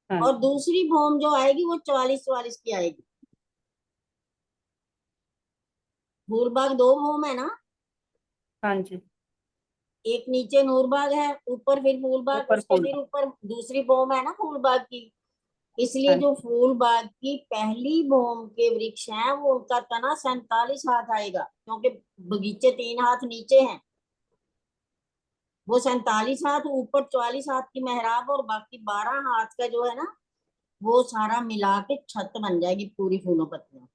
हाँ और जी। दूसरी भूम जो आएगी वो 44-44 की आएगी। फूलबाग 2 भूम है ना, हाँ जी। एक नीचे नूरबाग है, ऊपर फिर फूलबाग, ऊपर उसके फूल। फिर ऊपर दूसरी भूम है ना फूलबाग की। इसलिए हाँ जी। जो फूलबाग की पहली भूम के वृक्ष हैं वो उनका तना 47 हाथ आएगा, क्योंकि बगीचे 3 हाथ नीचे हैं। वो 47 हाथ ऊपर 44 हाथ की मेहराब, और बाकी 12 हाथ का जो है ना वो सारा मिला के छत बन जाएगी पूरी फूलों पत्तियों। हाँ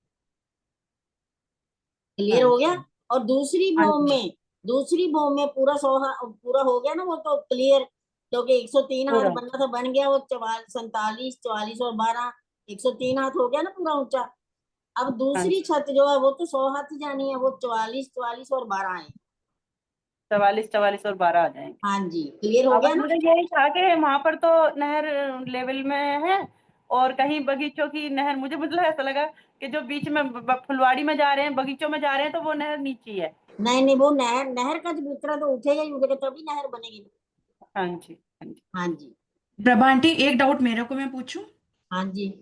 क्लियर हो गया। जी। और हाँ जी। दूसरी भूम में पूरा 100 पूरा हो गया ना वो तो क्लियर, क्योंकि 103 हाथ पूरा। बनना था, बन गया वो 47 44 और 12, 103 हाथ हो गया ना पूरा ऊंचा। अब हाँ दूसरी जी। छत जो है वो तो 100 हाथ ही जानी है, वो 44 और 12 है। 44 और 12 आ जाएंगे। हाँ जी, क्लियर हो हाँ, गया बस ना। मुझे यही था कि वहां पर तो नहर लेवल में है और कहीं बगीचों की नहर, मुझे मतलब ऐसा लगा कि जो बीच में फुलवाड़ी में जा रहे हैं, बगीचों में जा रहे हैं, तो वो नहर नीचे है। नहीं नहीं, वो नहर नहर का चबूतरा तो उठेगा ही उठेगा, तभी नहर बनेगी। हाँ जी, हाँ जी। हाँ जी, प्रभा आंटी, एक डाउट मेरे को, मैं पूछूं? हाँ जी,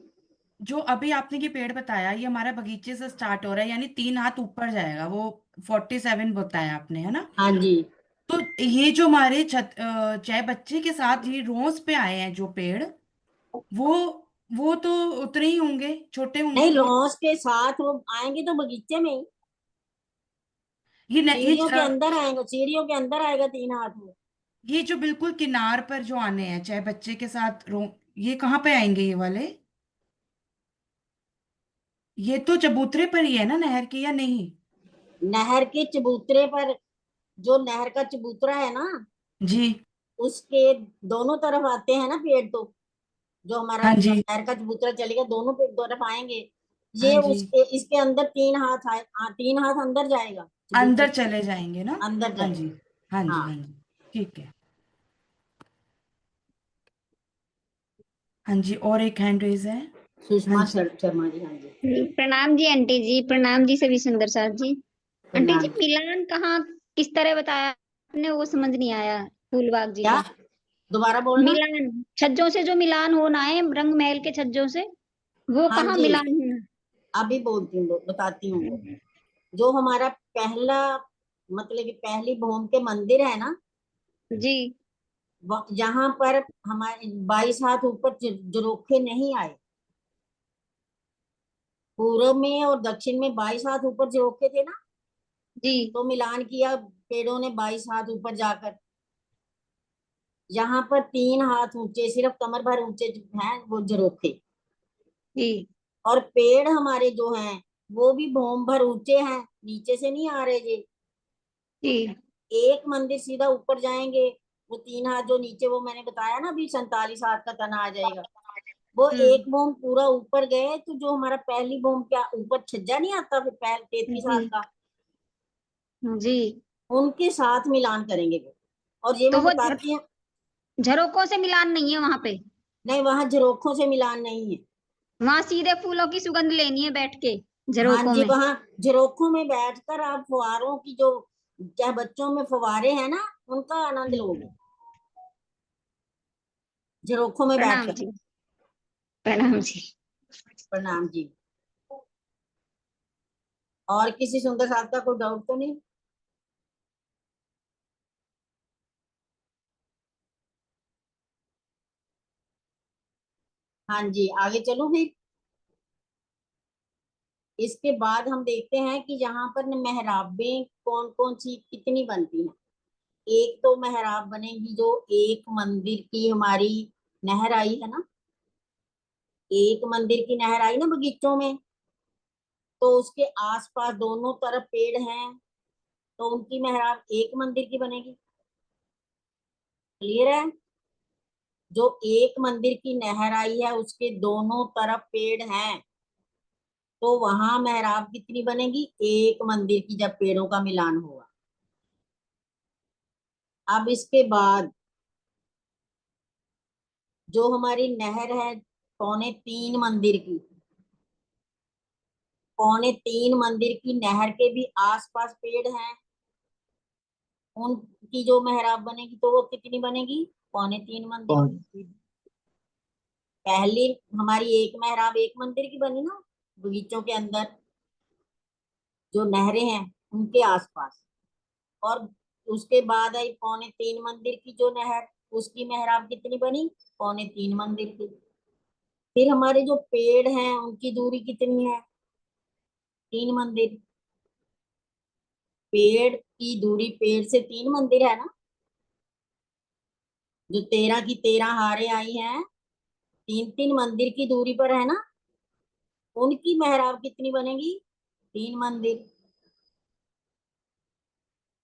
जो अभी आपने ये पेड़ बताया, ये हमारा बगीचे से स्टार्ट हो रहा है, यानी 3 हाथ ऊपर जाएगा, वो 47 बताया आपने, है ना? हाँ जी। तो ये जो हमारे चाय बच्चे के साथ ये रोज पे आए हैं जो पेड़, वो वो तो उतने ही होंगे, छोटे होंगे नहीं, तो। लॉस के साथ वो आएंगे तो बगीचे में ही, ये सीढ़ियों के अंदर आएंगे, सीढ़ियों के अंदर आएगा 3 हाथ में। ये जो बिल्कुल किनार पर जो आने हैं चाहे बच्चे के साथ ये कहाँ पे आएंगे ये वाले? ये तो चबूतरे पर ही है ना नहर के, या नहीं? नहर के चबूतरे पर, जो नहर का चबूतरा है ना जी। उसके दोनों तरफ आते हैं ना पेड़, तो जो हमारा हाँ जी। नहर का चबूतरा चलेगा दोनों पे तरफ आएंगे। हाँ ये जी। उसके इसके अंदर 3 हाथ आए, 3 हाथ अंदर जाएगा चबूतरे अंदर के, चले जाएंगे ना? अंदर हाँ जी। जाएगा। हाँ जी, हाँ, हाँ जी। ठीक है। हाँ जी, और एक हैंड रेज है। हाँ सुषमा जी। शर्मा जी, हाँ जी। प्रणाम जी आंटी जी, प्रणाम जी सभी सुंदर सर जी। आंटी जी प्रणाम। मिलान कहाँ, किस तरह बताया आपने, वो समझ नहीं आया। फूलबाग जी क्या, का दोबारा बोलना। मिलान, छज्जों से जो मिलान होना है, रंग महल के छज्जों से, वो हाँ कहाँ जी, मिलान होना अभी बोलती हूँ, बताती हूँ। वो है? जो हमारा पहला, मतलब कि पहली भूमि के मंदिर है ना, जी। जहां पर हमारे 22 हाथ ऊपर जरोखे नहीं आए, पूर्व में और दक्षिण में 22 हाथ ऊपर जरोखे थे ना, जी। तो मिलान किया पेड़ों ने 22 हाथ ऊपर जाकर। यहाँ पर 3 हाथ ऊंचे, सिर्फ कमर भर ऊंचे हैं वो झरोखे, जी और पेड़ हमारे जो हैं वो भी भौम भर ऊंचे हैं, नीचे से नहीं आ रहे जी। जी एक मंदिर सीधा ऊपर जाएंगे, वो 3 हाथ जो नीचे, वो मैंने बताया ना अभी 47 हाथ का तना आ जाएगा, वो एक बोम पूरा ऊपर गए तो जो हमारा पहली बोम क्या ऊपर छज्जा नहीं आता फिर पहले 33 हाथ जी का, जी। उनके साथ मिलान करेंगे वो। और ये तो मैं वो बताती हूँ, झरोकों से मिलान नहीं है वहां पे, नहीं वहां झरोखों से मिलान नहीं है। वहां सीधे फूलों की सुगंध लेनी है बैठ के हाँ झरोकों जी, में। वहां झरोखों में बैठकर आप फुहारों की जो, क्या बच्चों में फुहारे हैं ना, उनका आनंद लोगे झरोखों में प्रणाम बैठकर। जी। प्रणाम जी। प्रणाम जी। और किसी सुंदर साथ का कोई डाउट तो नहीं? हाँ जी, आगे चलो फिर। इसके बाद हम देखते हैं कि यहाँ पर मेहराबें कौन कौन सी कितनी बनती हैं। एक तो मेहराब बनेगी जो एक मंदिर की हमारी नहर आई है ना, एक मंदिर की नहर आई ना बगीचों में, तो उसके आसपास दोनों तरफ पेड़ हैं, तो उनकी मेहराब एक मंदिर की बनेगी। क्लियर है? जो एक मंदिर की नहर आई है उसके दोनों तरफ पेड़ हैं, तो वहां मेहराब कितनी बनेगी? एक मंदिर की, जब पेड़ों का मिलान होगा। अब इसके बाद जो हमारी नहर है 3.25 मंदिर की, 3.25 मंदिर की नहर के भी आसपास पेड़ हैं, उनकी जो मेहराब बनेगी तो वो कितनी बनेगी? 3.25 मंदिर की। पहली हमारी एक मेहराब एक मंदिर की बनी ना बगीचों के अंदर, जो नहरें हैं उनके आसपास, और उसके बाद आई 3.25 मंदिर की जो नहर, उसकी मेहराब कितनी बनी? 3.25 मंदिर की। फिर हमारे जो पेड़ हैं उनकी दूरी कितनी है? 3 मंदिर। पेड़ की दूरी, पेड़ से 3 मंदिर है ना, जो 13 की 13 हारे आई हैं, 3 3 मंदिर की दूरी पर है ना, उनकी मेहराब कितनी बनेगी? 3 मंदिर।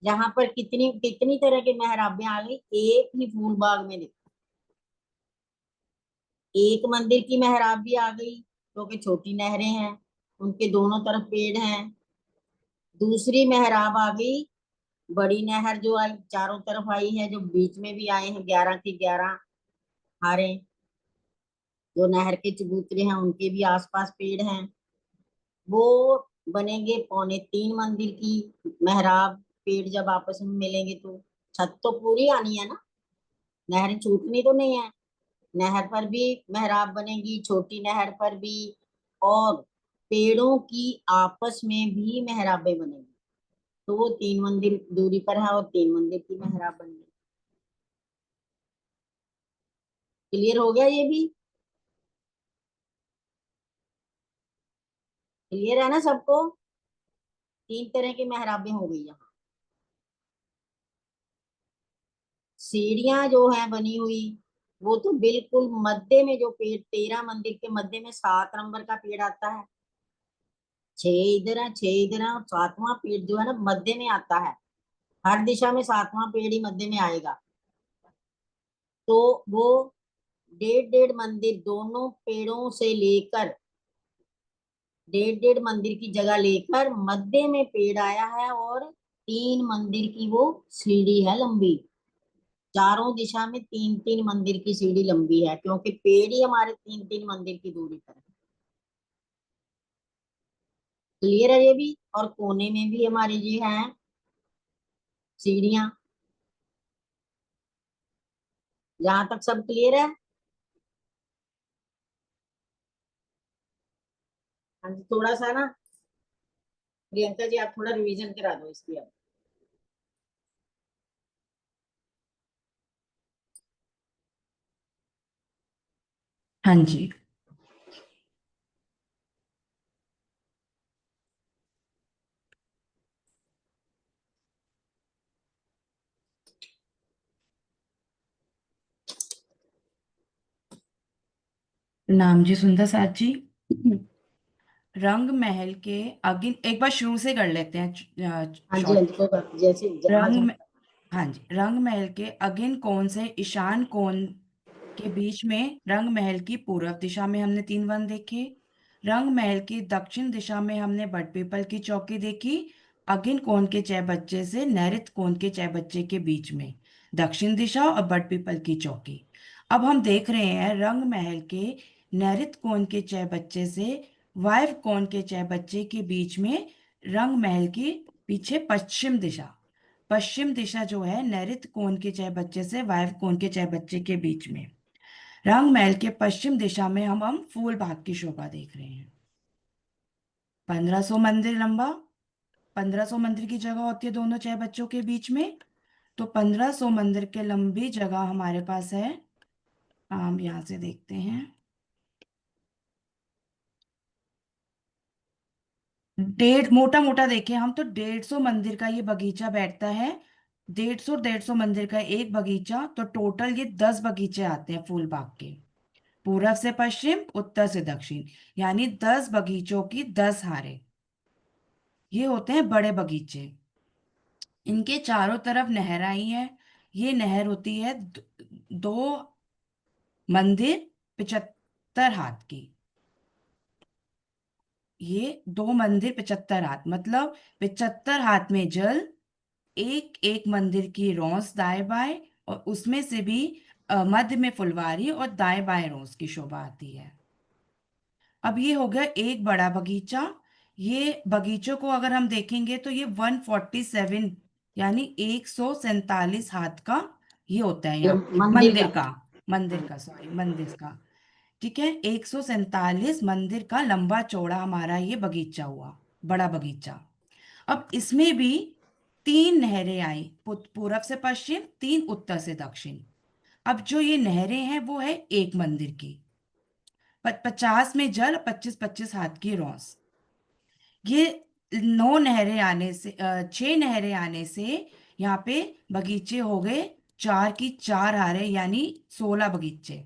यहाँ पर कितनी कितनी तरह की मेहराबें आ गई एक ही फूल बाग में, देखो। एक मंदिर की मेहराब भी आ गई क्योंकि छोटी नहरें हैं, उनके दोनों तरफ पेड़ हैं। दूसरी मेहराब आ गई, बड़ी नहर जो आई चारों तरफ आई है, जो बीच में भी आए हैं 11 की 11 हारे, जो नहर के चबूतरे हैं उनके भी आसपास पेड़ हैं, वो बनेंगे 3.25 मंदिर की मेहराब। पेड़ जब आपस में मिलेंगे तो छत तो पूरी आनी है ना, नहर छूटनी तो नहीं है। नहर पर भी मेहराब बनेगी, छोटी नहर पर भी, और पेड़ों की आपस में भी मेहराबें बनेगी, तो वो 3 मंदिर दूरी पर है और 3 मंदिर की मेहराब बन गई। क्लियर हो गया ये भी? क्लियर है ना सबको? 3 तरह की मेहराबें हो गई यहाँ। सीढ़ियां जो है बनी हुई, वो तो बिल्कुल मध्य में, जो पेड़ 13 मंदिर के मध्य में 7 नंबर का पेड़ आता है, 6 इधर है 6 इधर है, और 7वां पेड़ जो है ना मध्य में आता है। हर दिशा में 7वां पेड़ ही मध्य में आएगा, तो वो 1.5 1.5 मंदिर दोनों पेड़ों से लेकर, 1.5 1.5 मंदिर की जगह लेकर मध्य में पेड़ आया है, और 3 मंदिर की वो सीढ़ी है लंबी। चारों दिशा में 3 3 मंदिर की सीढ़ी लंबी है, क्योंकि पेड़ ही हमारे 3 3 मंदिर की दूरी पर है। क्लियर है ये भी? और कोने में भी हमारी ये है सीढ़ियां। जहां तक सब क्लियर है? हाँ जी, थोड़ा सा ना प्रियंका जी आप थोड़ा रिवीजन करा दो इसकी अब। हाँ जी। नाम जी सुंदर साथ जी। रंग महल के अगिन, एक बार शुरू से कर लेते हैं हाँ जी, हाँ शॉर्ट। जी, कोई बात नहीं, जैसे जहाँ रंग जहाँ। में हाँ जी, रंग महल के अगिन कोण से ईशान कोण के बीच में रंग महल की पूर्व दिशा में हमने 3 वन देखे। रंग महल की दक्षिण दिशा में हमने बटपीपल की चौकी देखी। अगिन कोण के चौबच्चे से नैऋत्य कोण के चौबच्चे के बीच में दक्षिण दिशा और बटपीपल की चौकी। अब हम देख रहे हैं रंग महल के नैऋत्य कोण के चौबच्चे से वायव्य कोण के चौबच्चे के बीच में रंग महल की पीछे पश्चिम दिशा। पश्चिम दिशा जो है नैऋत्य कोण के चौबच्चे से वायव्य कोण के चौबच्चे के बीच में। रंग महल के पश्चिम दिशा में हम फूल बाग की शोभा देख रहे हैं। 1500 मंदिर लंबा, 1500 मंदिर की जगह होती है दोनों चौबच्चों के बीच में। तो 1500 मंदिर के लंबी जगह हमारे पास है। हम यहाँ से देखते हैं, मोटा मोटा देखें हम तो 150 मंदिर का ये बगीचा बैठता है। 150 मंदिर का एक बगीचा, तो टोटल ये 10 बगीचे आते हैं फूल बाग के। पूरब से पश्चिम, उत्तर से दक्षिण, यानी 10 बगीचों की 10 हारें। ये होते हैं बड़े बगीचे। इनके चारों तरफ नहर आई है। ये नहर होती है 2 मंदिर 75 हाथ की। ये 2 मंदिर 75 हाथ, मतलब 75 हाथ में जल। एक एक मंदिर की रौंस दाएं बाएं, और उसमें से भी मध्य में फुलवारी और दाएं बाएं रौंस की शोभा आती है। अब ये हो गया एक बड़ा बगीचा। ये बगीचों को अगर हम देखेंगे तो ये 147, यानी 147 हाथ का ये होता है ये यहाँ पे मंदिर मंदिर का। का। मंदिर हाँ। का, सॉरी, मंदिर का। ठीक है, 147 मंदिर का लंबा चौड़ा हमारा ये बगीचा हुआ, बड़ा बगीचा। अब इसमें भी 3 नहरें आई, पूरब से पश्चिम, 3 उत्तर से दक्षिण। अब जो ये नहरें हैं वो है एक मंदिर की। 50 में जल, 25-25 हाथ की रौस। ये 9 नहरें आने से 6 नहरें आने से यहाँ पे बगीचे हो गए 4 की 4 हारें, यानी 16 बगीचे।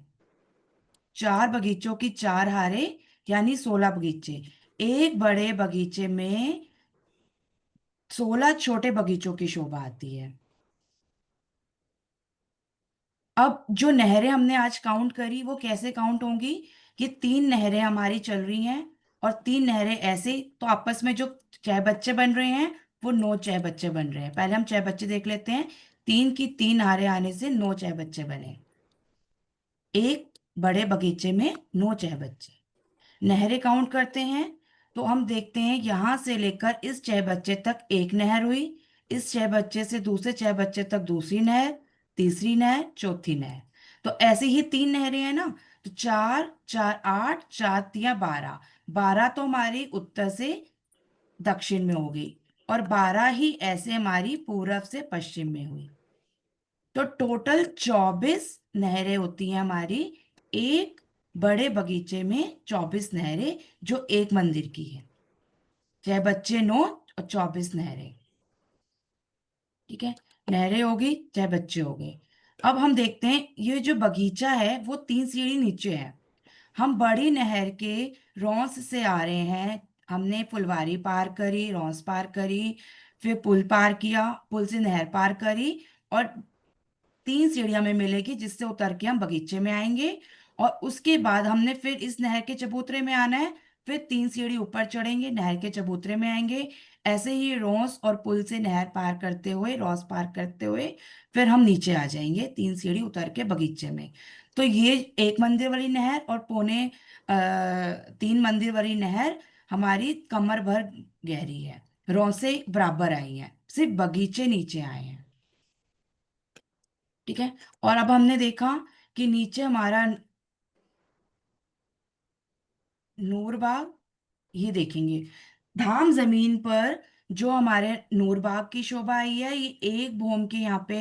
4 बगीचों की 4 हारें, यानी 16 बगीचे। एक बड़े बगीचे में 16 छोटे बगीचों की शोभा आती है। अब जो नहरें हमने आज काउंट करी वो कैसे काउंट होंगी? ये 3 नहरें हमारी चल रही हैं, और 3 नहरें ऐसे, तो आपस में जो चौबच्चे बन रहे हैं वो 9 चौबच्चे बन रहे हैं। पहले हम चौबच्चे देख लेते हैं। 3 की 3 हारें आने से 9 चौबच्चे बने। एक बड़े बगीचे में 9 चौबच्चे। नहरें काउंट करते हैं तो हम देखते हैं यहां से लेकर इस चौबच्चे तक एक नहर हुई। इस चौबच्चे से दूसरे चौबच्चे तक दूसरी नहर, तीसरी नहर, चौथी नहर। तो ऐसे ही 3 नहरें हैं ना। तो 4 4 8, 4 3 12। 12 तो हमारी उत्तर से दक्षिण में हो गई, और 12 ही ऐसे हमारी पूरब से पश्चिम में हुई। तो टोटल 24 नहरें होती हैं हमारी एक बड़े बगीचे में। 24 नहरें जो एक मंदिर की है। चौबच्चे 9 और 24 नहरें। ठीक है, नहरें हो गई, चौबच्चे हो गए। अब हम देखते हैं ये जो बगीचा है वो 3 सीढ़ी नीचे है। हम बड़ी नहर के रौंस से आ रहे हैं। हमने फुलवारी पार करी, रौंस पार करी, फिर पुल पार किया, पुल से नहर पार करी, और 3 सीढ़ियां हमें मिलेगी जिससे उतर के हम बगीचे में आएंगे। और उसके बाद हमने फिर इस नहर के चबूतरे में आना है। फिर 3 सीढ़ी ऊपर चढ़ेंगे, नहर के चबूतरे में आएंगे। ऐसे ही रॉस और पुल से नहर पार करते हुए, रॉस पार करते हुए, फिर हम नीचे आ जाएंगे 3 सीढ़ी उतर के बगीचे में। तो ये एक मंदिर वाली नहर और 3 मंदिर वाली नहर हमारी कमर भर गहरी है। रॉस से बराबर आई है, सिर्फ बगीचे नीचे आए हैं। ठीक है, और अब हमने देखा कि नीचे हमारा नूरबाग, ये देखेंगे धाम जमीन पर जो हमारे नूरबाग की शोभा आई है। ये एक भूम के यहाँ पे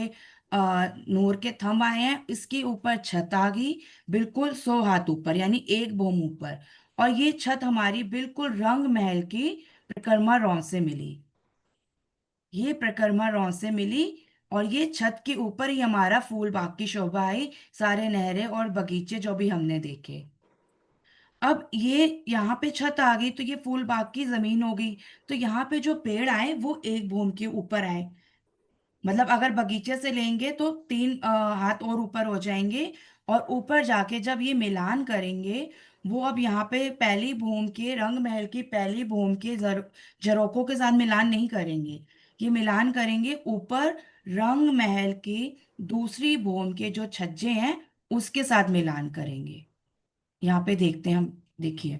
नूर के थंब आए हैं, इसके ऊपर छत आ गई बिल्कुल 100 हाथ ऊपर, यानी एक भूम ऊपर। और ये छत हमारी बिल्कुल रंग महल की परिक्रमा रौं से मिली। ये परिक्रमा रौं से मिली, और ये छत के ऊपर ही हमारा फूल बाग की शोभा आई, सारे नहरें और बगीचे जो भी हमने देखे। अब ये यहाँ पे छत आ गई तो ये फूल बाग की जमीन हो गई। तो यहाँ पे जो पेड़ आए वो एक भूम के ऊपर आए। मतलब अगर बगीचे से लेंगे तो 3 हाथ और ऊपर हो जाएंगे। और ऊपर जाके जब ये मिलान करेंगे, वो अब यहाँ पे पहली भूम के रंग महल की पहली भूम के झरोकों के साथ मिलान नहीं करेंगे। ये मिलान करेंगे ऊपर रंग महल की दूसरी भूम के जो छज्जे हैं उसके साथ मिलान करेंगे। यहाँ पे देखते हैं हम, देखिए,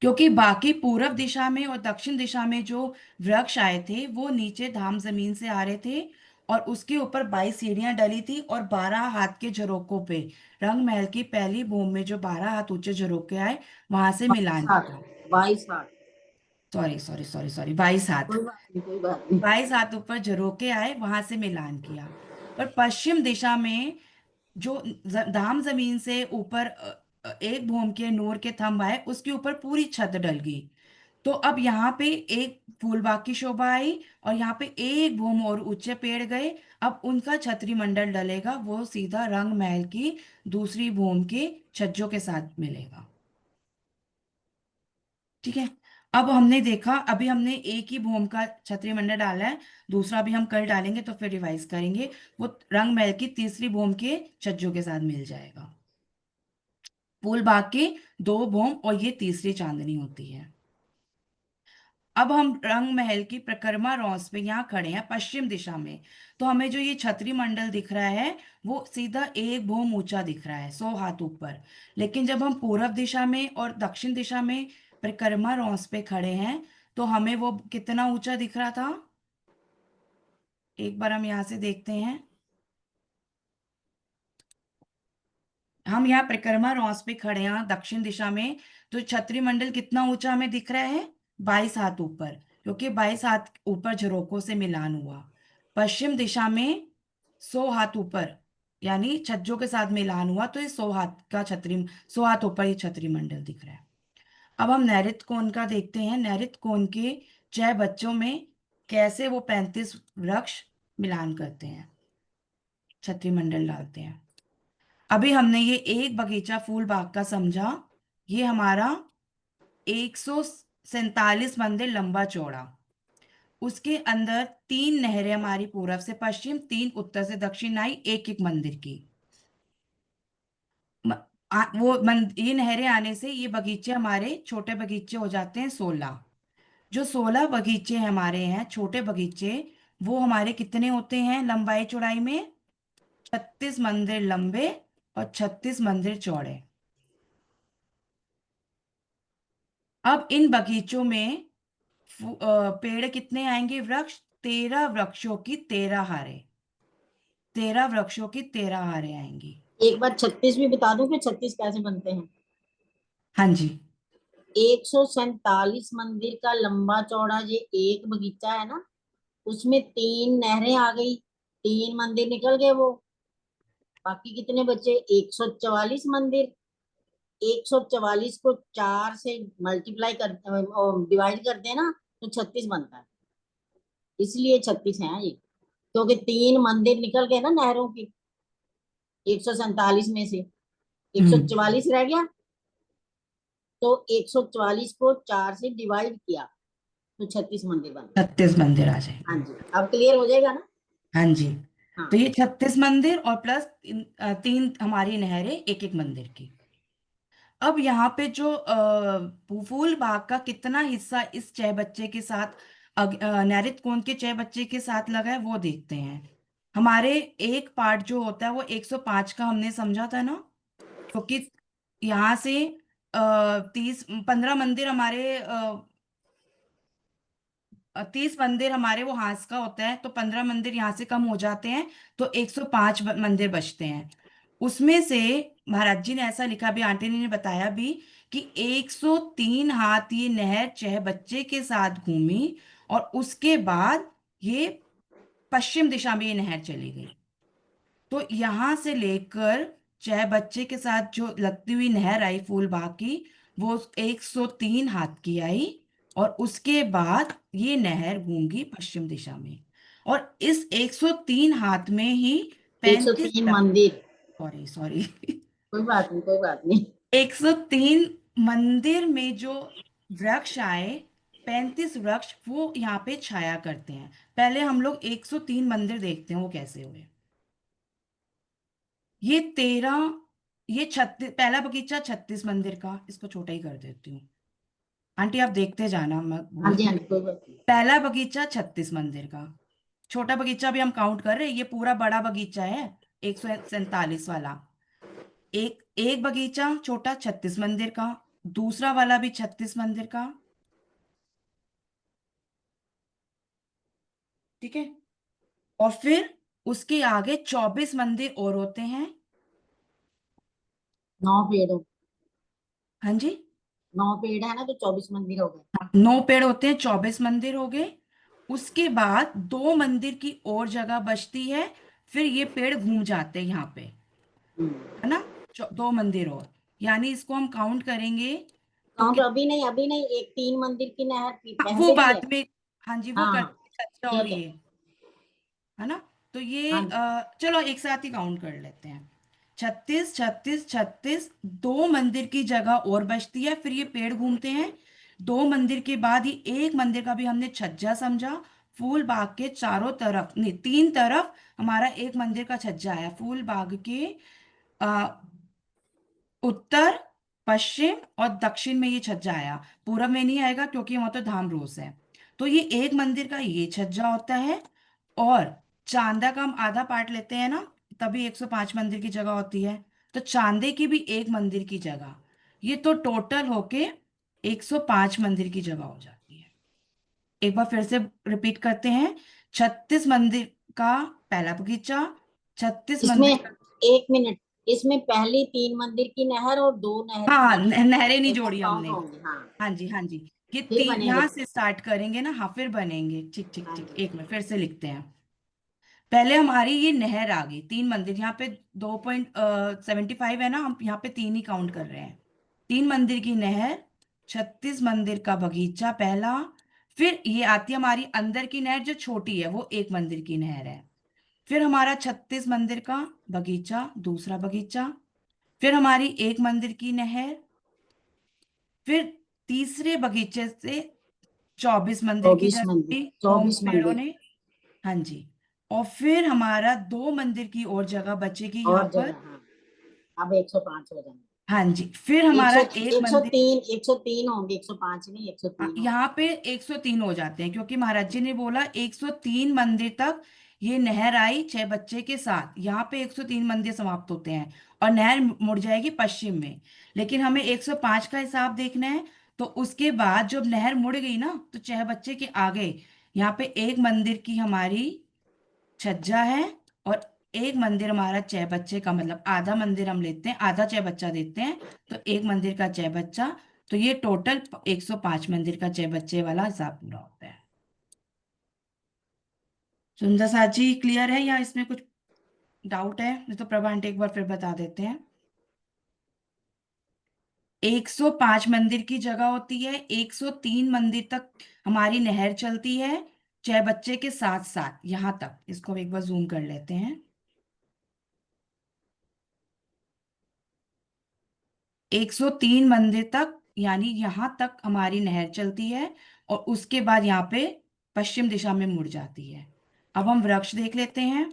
क्योंकि बाकी पूरब दिशा में और दक्षिण दिशा में जो वृक्ष आए थे वो नीचे धाम जमीन से आ रहे थे, और उसके ऊपर 22 सीढ़ियां डली थी, और 12 हाथ के झरोकों पे रंग महल की पहली भूमि में जो 12 हाथ ऊंचे झरोके आए वहां से मिलान 22 किया। 22 सॉरी सॉरी सॉरी सॉरी, 22 हाथ। कोई बात नहीं, कोई बात नहीं। 22 हाथ ऊपर झरोके आए, वहां से मिलान किया। पर पश्चिम दिशा में जो धाम जमीन से ऊपर एक भूम के नूर के थंब आए उसके ऊपर पूरी छत डल गई। तो अब यहाँ पे एक फूलबाग की शोभा आई, और यहाँ पे एक भूम और ऊंचे पेड़ गए। अब उनका छतरी मंडल डलेगा, वो सीधा रंग महल की दूसरी भूम के छज्जों के साथ मिलेगा। ठीक है। अब हमने देखा, अभी हमने एक ही भूम का छतरी मंडल डाला है, दूसरा भी हम कल डालेंगे तो फिर रिवाइज करेंगे। वो रंग महल की तीसरी भूम के छज्जों के साथ मिल जाएगा। फूलबाग के 2 भूम और ये तीसरी चांदनी होती है। अब हम रंग महल की परिक्रमा रौस पे यहाँ खड़े हैं पश्चिम दिशा में। तो हमें जो ये छतरी मंडल दिख रहा है वो सीधा एक भूम ऊंचा दिख रहा है, 100 हाथ ऊपर। लेकिन जब हम पूरब दिशा में और दक्षिण दिशा में परिक्रमा रौस पे खड़े हैं तो हमें वो कितना ऊंचा दिख रहा था, एक बार हम यहाँ से देखते हैं। हम यहाँ परिक्रमा रौस पे खड़े हैं दक्षिण दिशा में, तो छतरी मंडल कितना ऊंचा हमें दिख रहा है, 22 हाथ ऊपर, क्योंकि 22 हाथ ऊपर झरोकों से मिलान हुआ। पश्चिम दिशा में 100 हाथ ऊपर, यानी छज्जों के साथ मिलान हुआ, तो ये 100 हाथ ऊपर ये छतरी मंडल दिख रहा है। अब हम नैऋत्य कोण का देखते हैं। नैऋत्य कोण के 6 बच्चों में कैसे वो 35 वृक्ष मिलान करते हैं, छतरी मंडल डालते हैं। अभी हमने ये एक बगीचा फूल बाग का समझा। ये हमारा 147 मंदिर लंबा चौड़ा, उसके अंदर 3 नहरें हमारी पूरब से पश्चिम, 3 उत्तर से दक्षिण आई, एक एक मंदिर की। ये नहरें आने से ये बगीचे हमारे छोटे बगीचे हो जाते हैं 16। जो 16 बगीचे हमारे हैं छोटे बगीचे, वो हमारे कितने होते हैं लंबाई चौड़ाई में, 36 मंदिर लंबे और 36 मंदिर चौड़े। अब इन बगीचों में पेड़ कितने आएंगे, वृक्ष, 13 वृक्षों की 13 हारें, 13 वृक्षों की 13 हारें आएंगी। एक बार 36 भी बता दूं कि 36 कैसे बनते हैं। हाँ जी। 147 मंदिर का लंबा चौड़ा ये एक बगीचा है ना, उसमें 3 नहरें आ गई, 3 मंदिर निकल गए, वो बाकी कितने बचे, 144 मंदिर। 144 को 4 से मल्टीप्लाई कर, डिवाइड करते हैं ना, तो 36 बनता है। इसलिए 36 है ये, क्योंकि 3 मंदिर निकल गए ना नहरों की 147 में से, 144 रह गया, तो 144 को 4 से डिवाइड किया तो 36 मंदिर बनता है। 36 मंदिर आ जाएंगे। हाँ जी, अब क्लियर हो जाएगा ना। हाँ जी। हाँ, तो ये 36 मंदिर और प्लस 3 हमारी नहरें एक एक मंदिर की। अब यहाँ पे जो फूल बाग का कितना हिस्सा इस 6 बच्चे के साथ नैऋत्य कोण के 6 बच्चे के साथ लगा है वो देखते हैं। हमारे एक पार्ट जो होता है वो 105 का हमने समझा था ना, क्योंकि यहाँ से 15 मंदिर हमारे 30 मंदिर हमारे वो हांस का होता है, तो 15 मंदिर यहाँ से कम हो जाते हैं, तो 105 मंदिर बचते हैं। उसमें से महाराज जी ने ऐसा लिखा भी, आंटी ने बताया भी, कि 103 हाथ ये नहर 6 बच्चे के साथ घूमी, और उसके बाद ये पश्चिम दिशा में ये नहर चली गई। तो यहां से लेकर 6 बच्चे के साथ जो लगती हुई नहर आई फूल बाग की, वो 103 हाथ की आई, और उसके बाद ये नहर घूमगी पश्चिम दिशा में। और इस 103 हाथ में ही 35 103 मंदिर, सॉरी सॉरी कोई बात नहीं, कोई बात नहीं। 103 मंदिर में जो वृक्ष आए, 35 वृक्ष वो यहाँ पे छाया करते हैं। पहले हम लोग 103 मंदिर देखते हैं वो कैसे हुए। ये 13, ये 36, पहला बगीचा 36 मंदिर का, इसको छोटा ही कर देती हूँ। आंटी आप देखते जाना, मैं हाँ जी, हाँ बोल। जी, कोई बात नहीं। पहला बगीचा 36 मंदिर का, छोटा बगीचा भी हम काउंट कर रहे हैं, ये पूरा बड़ा बगीचा है 147 वाला। एक एक बगीचा छोटा 36 मंदिर का, दूसरा वाला भी 36 मंदिर का, ठीक है। और फिर उसके आगे 24 मंदिर और होते हैं। 9 पेड़, हाँ जी, 9 पेड़ है ना, तो 24 मंदिर हो गए। 9 पेड़ होते हैं, 24 मंदिर हो गए। उसके बाद 2 मंदिर की और जगह बचती है, फिर ये पेड़ घूम जाते हैं यहाँ पे, है ना। 2 मंदिर और, यानी इसको हम काउंट करेंगे तो काउंट अभी नहीं, एक 3 मंदिर की नहर वो पहले भी है। बाद में, हाँ जी वो हाँ हाँ, करते हैं, सच्चा और ठीक है। ये, है ना। तो ये हाँ जी, चलो एक साथ ही काउंट कर लेते हैं। 36 36 36, 2 मंदिर की जगह और बचती है, फिर ये पेड़ घूमते हैं। 2 मंदिर के बाद ये एक मंदिर का भी हमने छज्जा समझा। फूल बाग के चारों तरफ नहीं, 3 तरफ हमारा एक मंदिर का छज्जा है। फूल बाग के आ, उत्तर, पश्चिम और दक्षिण में ये छज्जा आया। पूरब में नहीं आएगा क्योंकि वहां तो धाम रोस है। तो ये एक मंदिर का ये छज्जा होता है। और चांदा का हम आधा पार्ट लेते हैं ना, तभी 105 मंदिर की जगह होती है। तो चांदे की भी एक मंदिर की जगह, ये तो टोटल होके 105 मंदिर की जगह हो जाती है। एक बार फिर से रिपीट करते हैं। 36 मंदिर का पहला बगीचा, 36 इसमें मंदिर का, 1 मिनट, इसमें पहली 3 मंदिर की नहर और 2 नहर हाँ की नहरें नहीं एक जोड़ी काउंट हमने। होंगी। हाँ, हाँ जी हाँ जी, ये फिर तीन बनेंगे। यहाँ से स्टार्ट करेंगे ना, हाँ फिर बनेंगे, ठीक ठीक हाँ ठीक, जी, एक मिनट फिर से लिखते हैं। पहले हमारी ये नहर आ गई, 3 मंदिर, यहाँ पे 2.75 है ना, हम यहाँ पे 3 ही काउंट कर रहे हैं। 3 मंदिर की नहर, 36 मंदिर का बगीचा पहला, फिर ये आती है हमारी अंदर की नहर जो छोटी है, वो 1 मंदिर की नहर है। फिर हमारा 36 मंदिर का बगीचा, दूसरा बगीचा, फिर हमारी 1 मंदिर की नहर, फिर तीसरे बगीचे से 24 मंदिर की 24 मंदिर, जगह, 9 24 पेड़ों मंदिर ने। हाँ जी। और फिर हमारा 2 मंदिर की और जगह बचेगी यहाँ और पर। जगह। हाँ, अब 105 हो जाएंगे। हाँ जी, फिर एक हमारा सौ एक एक सौ मंदिर, तीन 103 होंगे, 105 नहीं, 103 होंगे। यहाँ पे 103 हो जाते हैं क्योंकि महाराज जी ने बोला 103 मंदिर तक ये नहर आई 6 बच्चे के साथ, यहाँ पे 103 मंदिर समाप्त होते हैं और नहर मुड़ जाएगी पश्चिम में। लेकिन हमें 105 का हिसाब देखना है, तो उसके बाद जब नहर मुड़ गई ना, तो 6 बच्चे के आगे यहाँ पे एक मंदिर की हमारी छज्जा है। और एक मंदिर हमारा 6 बच्चे का, मतलब आधा मंदिर हम लेते हैं, आधा 6 बच्चा देते हैं, तो एक मंदिर का 6 बच्चा। तो ये टोटल 105 मंदिर का 6 बच्चे वाला हिसाब पूरा होता है। सुंदर साजी क्लियर है या इसमें कुछ डाउट है? नहीं तो प्रभा आंटी एक बार फिर बता देते हैं। 105 मंदिर की जगह होती है, 103 मंदिर तक हमारी नहर चलती है 6 बच्चे के साथ साथ, यहां तक। इसको हम एक बार जूम कर लेते हैं। 103 मंदिर तक, यानी यहां तक हमारी नहर चलती है और उसके बाद यहाँ पे पश्चिम दिशा में मुड़ जाती है। अब हम वृक्ष देख लेते हैं।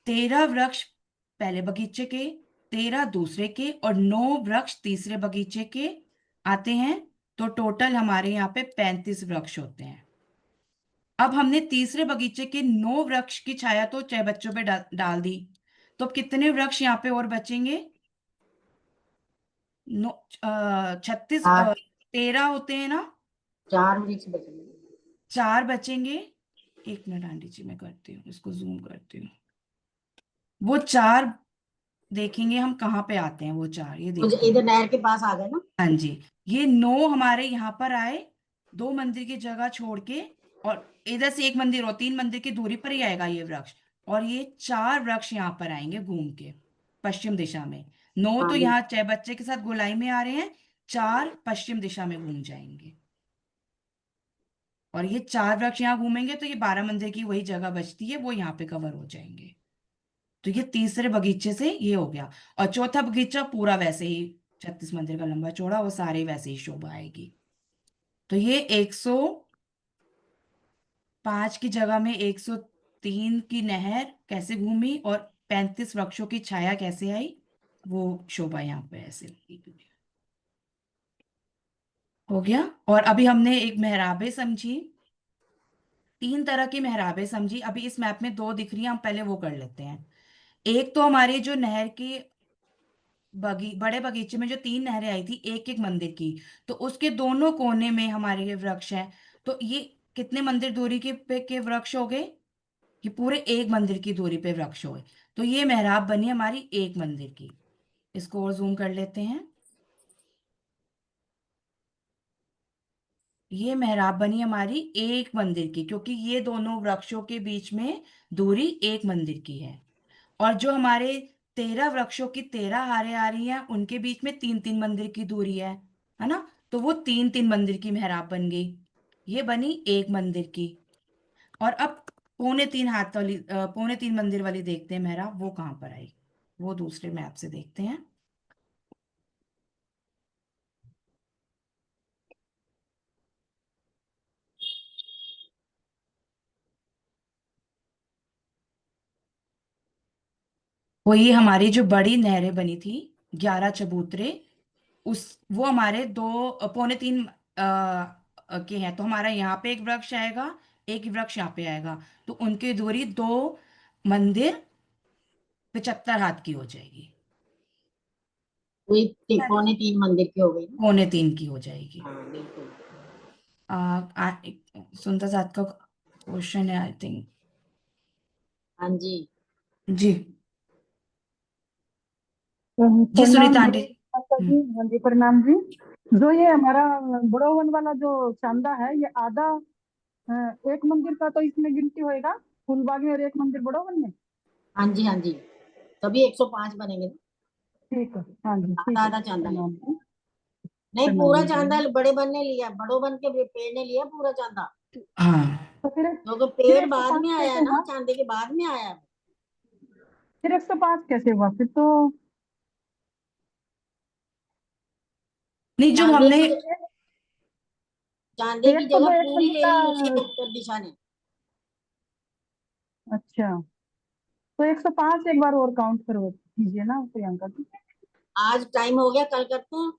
13 वृक्ष पहले बगीचे के, 13 दूसरे के और 9 वृक्ष तीसरे बगीचे के आते हैं। तो टोटल हमारे यहाँ पे 35 वृक्ष होते हैं। अब हमने तीसरे बगीचे के 9 वृक्ष की छाया तो 6 बच्चों पे डाल दी। तो अब कितने वृक्ष यहाँ पे और बचेंगे? 36, हाँ, 13 होते हैं ना, 4 वृक्ष बचेंगे। 4 बचेंगे। एक मिनट आंटी जी, मैं करती हूँ, इसको जूम करती हूँ। वो 4 देखेंगे हम कहाँ पे आते हैं, वो 4 ये मुझे देखते हैं। इधर नहर के पास आ गए ना। हाँ जी, ये 9 हमारे यहाँ पर आए 2 मंदिर की जगह छोड़ के, और इधर से एक मंदिर और 3 मंदिर की दूरी पर ही आएगा ये वृक्ष। और ये 4 वृक्ष यहाँ पर आएंगे घूम के पश्चिम दिशा में। 9 हाँ तो जी, यहाँ 6 बच्चे के साथ गोलाई में आ रहे हैं, 4 पश्चिम दिशा में घूम जाएंगे। और ये 4 वृक्ष यहाँ घूमेंगे तो ये 12 मंदिर की वही जगह बचती है, वो यहाँ पे कवर हो जाएंगे। तो ये तीसरे बगीचे से ये हो गया। और चौथा बगीचा पूरा वैसे ही 36 मंदिर का लंबा चौड़ा, वो सारे वैसे ही शोभा आएगी। तो ये 105 की जगह में 103 की नहर कैसे घूमी और 35 वृक्षों की छाया कैसे आई, वो शोभा यहाँ पे ऐसे होगी। हो गया। और अभी हमने एक मेहराबें समझी, 3 तरह की मेहराबें समझी। अभी इस मैप में 2 दिख रही हैं, हम पहले वो कर लेते हैं। एक तो हमारे जो नहर के बड़े बगीचे में जो 3 नहरें आई थी एक एक मंदिर की, तो उसके दोनों कोने में हमारे ये वृक्ष हैं। तो ये कितने मंदिर दूरी के वृक्ष हो गए, ये पूरे एक मंदिर की दूरी पे वृक्ष हो गए। तो ये मेहराब बनी हमारी एक मंदिर की। इसको और जूम कर लेते हैं। ये मेहराब बनी हमारी एक मंदिर की, क्योंकि ये दोनों वृक्षों के बीच में दूरी एक मंदिर की है। और जो हमारे 13 वृक्षों की 13 हारें आ रही हैं, उनके बीच में 3-3 मंदिर की दूरी है ना। तो वो 3-3 मंदिर की मेहराब बन गई। ये बनी एक मंदिर की। और अब पौने तीन मंदिर वाली देखते हैं मेहराब, वो कहाँ पर आई, वो दूसरे मैप से देखते हैं। वो ये हमारी जो बड़ी नहरें बनी थी 11 चबूतरे, उस वो हमारे 2 पौने 3 के हैं। तो हमारा यहाँ पे एक वृक्ष आएगा, एक वृक्ष यहाँ पे आएगा, तो उनकी दूरी 2 मंदिर 75 हाथ की हो जाएगी। वही 3.25 मंदिर की हो गई ना। पौने 3 की हो जाएगी। हाँ बिल्कुल। सुंदर साथ का क्वेश्चन है आई थिंक। हाँ जी। जी जी प्रणाम सुनीता जी आंटी। माता जी। हाँ जी प्रणाम जी। जो ये हमारा बड़ोवन वाला जो चांदा है ये आधा एक मंदिर का तो इसमें गिनती होएगा, फूलबाग में और एक मंदिर बड़ोवन में। हाँ जी हाँ जी, तभी 105 बनेंगे ना। ठीक है, हाँ जी ठीक आधा है। आधा चांदा है। प्रणाम जी। नहीं, प्रणाम पूरा जी। चांदा बड़े बन ने लिया, बड़ो बन के पेड़ ने लिया पूरा चांदा, हाँ तो क्योंकि फिर पेड़ बाद 105 में आया कैसे है ना, हुआ? चांदे के बाद में आया है। फिर 105 कैसे हुआ फिर तो? नहीं, जो चांदे हमने की चांदे की एक तो जगह एक पूरी मंदिर ले का। ली उसके उत्तर दिशा ने। अच्छा, तो 105 एक बार और काउंट करो कीजिए ना प्रियंका जी। आज टाइम हो गया, कल करते हैं।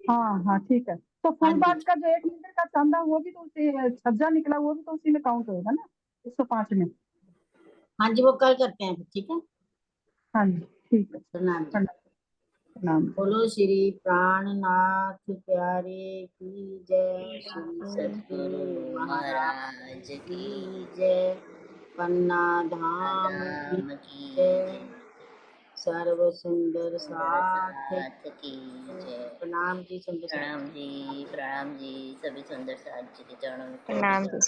हाँ हाँ ठीक है। तो हाँ जी फूलबाग का जो एक मंदिर का चांदा वो भी तो उसी छज्जा निकला, वो भी तो उसी में काउंट होगा ना 105 में। हाँ जी, वो कल करते हैं फिर, ठीक है। हाँ जी ठीक है। प्रणाम जी। प्रणाम प्रणाम। बोलो श्री प्राणनाथ प्यारे की जय, श्री सद्गुरु महाराज की जय, पन्ना धाम की धाम की जय, जय, सर्व सुंदर सुंदर साथ साथ की जय। प्रणाम जी, सुंदर साथ। प्रणाम जी, प्रणाम जी, सभी सुंदर साथ जी के चरणों में प्रणाम जी।